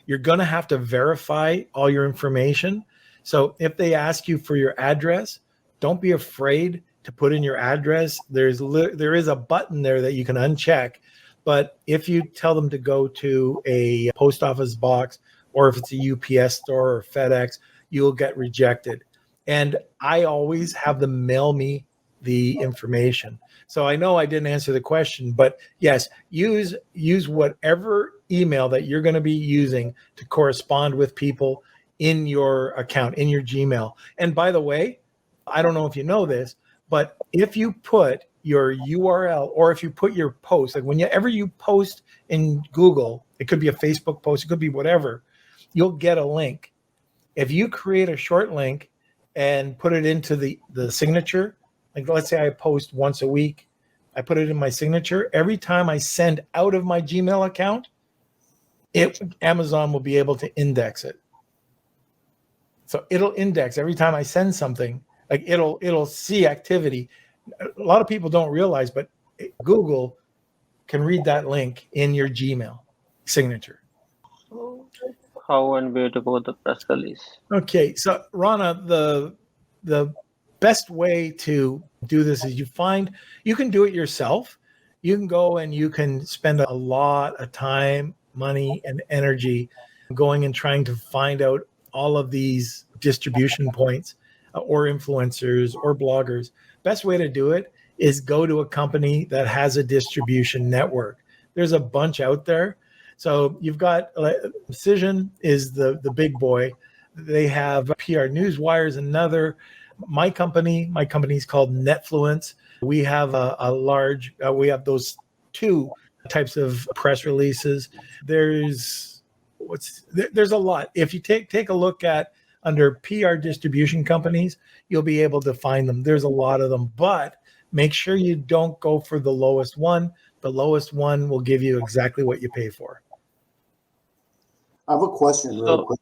you're going to have to verify all your information. So if they ask you for your address, don't be afraid to put in your address. There is a button there that you can uncheck. But if you tell them to go to a post office box, or if it's a UPS store or FedEx, you'll get rejected. And I always have them mail me the information. So I know I didn't answer the question, but yes, use whatever email that you're going to be using to correspond with people in your account, in your Gmail. And by the way, I don't know if you know this, but if you put your URL, or if you put your post, like whenever you post in Google, it could be a Facebook post, it could be whatever, you'll get a link. If you create a short link and put it into the signature, like let's say I post once a week, I put it in my signature. Every time I send out of my Gmail account, Amazon will be able to index it. So it'll index every time I send something. Like it'll see activity. A lot of people don't realize, but Google can read that link in your Gmail signature. How and where to go the press release? Okay, so Rana, the best way to do this is you can do it yourself. You can go and you can spend a lot of time, money, and energy going and trying to find out all of these distribution points, or influencers or bloggers. Best way to do it is go to a company that has a distribution network. There's a bunch out there. So you've got Precision is the big boy. They have PR Newswire, another. My company's called Netfluence. We have we have those 2 types of press releases. There's a lot. If you take a look at under PR distribution companies, you'll be able to find them. There's a lot of them, but make sure you don't go for the lowest one. The lowest one will give you exactly what you pay for. I have a question real quick.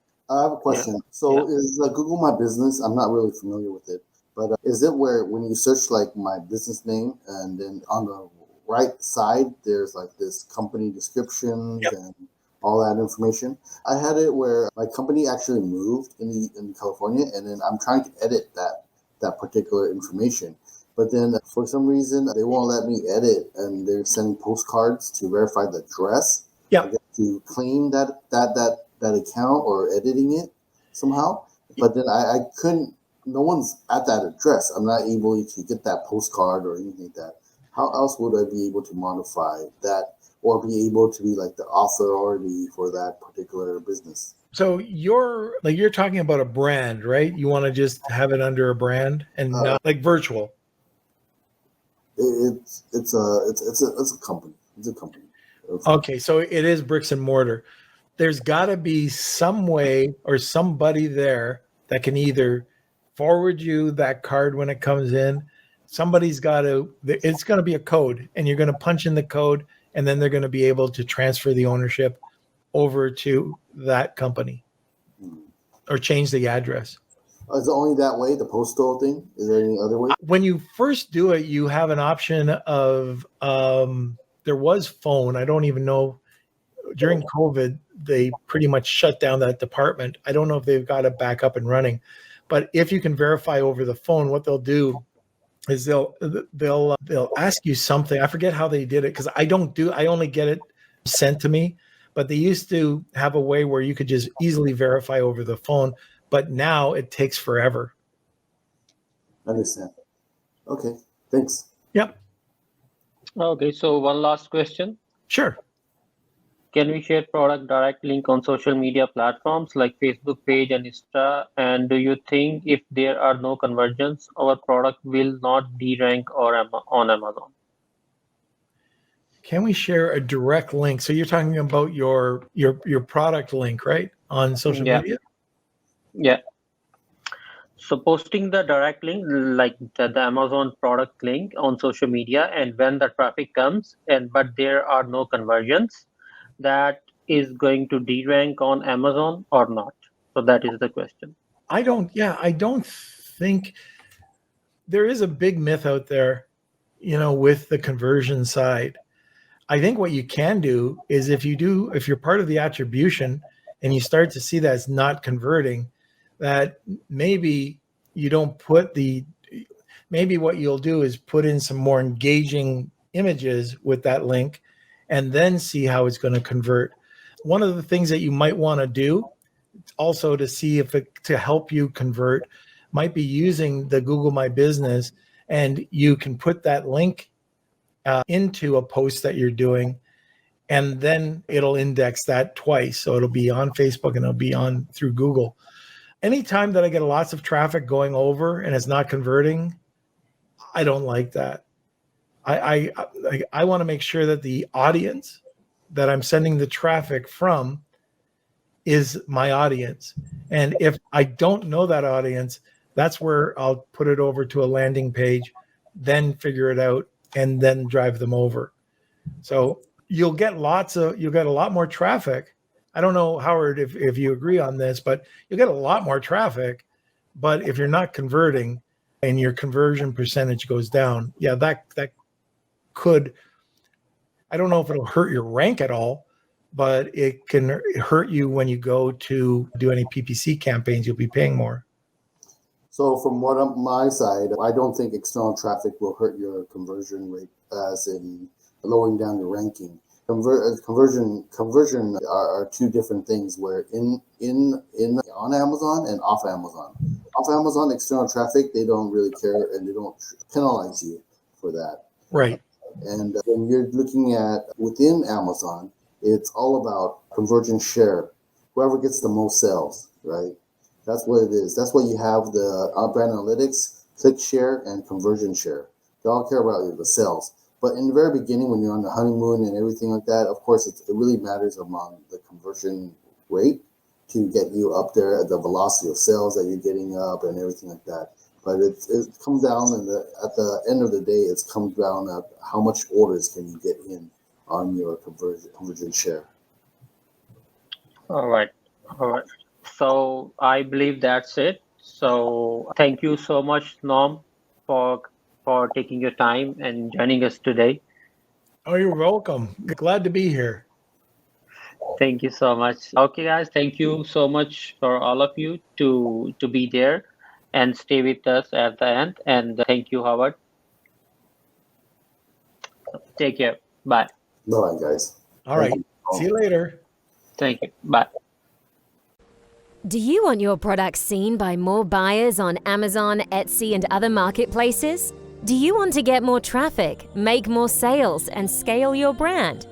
So is Google My Business? I'm not really familiar with it, but is it where when you search like my business name, and then on the right side, there's like this company descriptions and all that information? I had it where my company actually moved in California, and then I'm trying to edit that particular information. But then for some reason, they won't let me edit, and they're sending postcards to verify the address. Yeah. To to claim that account or editing it somehow. But then I couldn't. No one's at that address. I'm not able to get that postcard or anything like that. How else would I be able to modify that or be able to be like the authority for that particular business? So you're talking about a brand, right? You want to just have it under a brand and not like virtual. It's a company. It's a company. Okay, so it is bricks and mortar. There's got to be some way or somebody there that can either forward you that card when it comes in. Somebody's got to, it's going to be a code, and you're going to punch in the code, and then they're going to be able to transfer the ownership over to that company or change the address. Is it only that way, the postal thing? Is there any other way? When you first do it, you have an option of, there was phone. I don't even know. During COVID, they pretty much shut down that department. I don't know if they've got it back up and running, but if you can verify over the phone, what they'll do is they'll ask you something. I forget how they did it because I only get it sent to me, but they used to have a way where you could just easily verify over the phone, but now it takes forever. I understand. Okay, thanks. Yep. Okay, so one last question. Sure. Can we share product direct link on social media platforms like Facebook page and Insta? And do you think if there are no conversions, our product will not de-rank on Amazon? Can we share a direct link? So you're talking about your product link, right? On social media? Yeah. So posting the direct link, like the Amazon product link on social media, and when the traffic comes, but there are no conversions, that is going to de-rank on Amazon or not? So that is the question. I don't think there is a big myth out there, with the conversion side. I think what you can do is if you're part of the attribution and you start to see that it's not converting, that maybe you don't maybe what you'll do is put in some more engaging images with that link and then see how it's going to convert. One of the things that you might want to do also to see to help you convert might be using the Google My Business, and you can put that link into a post that you're doing, and then it'll index that twice. So it'll be on Facebook and it'll be on through Google. Anytime that I get lots of traffic going over and it's not converting, I don't like that. I want to make sure that the audience that I'm sending the traffic from is my audience. And if I don't know that audience, that's where I'll put it over to a landing page, then figure it out, and then drive them over. So you'll get a lot more traffic. I don't know, Howard, if you agree on this, but you'll get a lot more traffic. But if you're not converting and your conversion percentage goes down, that could, I don't know if it'll hurt your rank at all, but it can hurt you when you go to do any PPC campaigns. You'll be paying more. So from my side, I don't think external traffic will hurt your conversion rate, as in lowering down your ranking. Conversion are two different things. Where in on Amazon and off Amazon. Off Amazon, external traffic, they don't really care and they don't penalize you for that. Right. And when you're looking at within Amazon, it's all about conversion share. Whoever gets the most sales, right? That's what it is. That's why you have the brand analytics, click share, and conversion share. They all care about the sales. But in the very beginning, when you're on the honeymoon and everything like that, of course, it really matters among the conversion rate to get you up there at the velocity of sales that you're getting up and everything like that. But it comes down, and at the end of the day, it comes down at how much orders can you get in on your conversion share. All right. So I believe that's it. So thank you so much, Norm, for taking your time and joining us today. Oh, you're welcome. Glad to be here. Thank you so much. Okay, guys, thank you so much for all of you to be there and stay with us at the end. And thank you, Howard. Take care. Bye. Bye, guys. All right. See you later. Thank you. Bye. Do you want your products seen by more buyers on Amazon, Etsy, and other marketplaces? Do you want to get more traffic, make more sales, and scale your brand?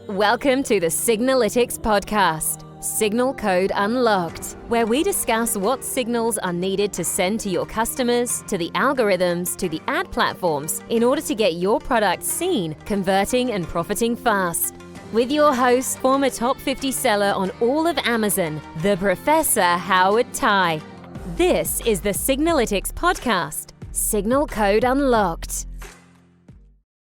Welcome to the Signalytics podcast, Signal Code Unlocked, where we discuss what signals are needed to send to your customers, to the algorithms, to the ad platforms in order to get your product seen, converting, and profiting fast. With your host, former top 50 seller on all of Amazon, the Professor Howard Tai. This is the Signalytics podcast, Signal Code Unlocked.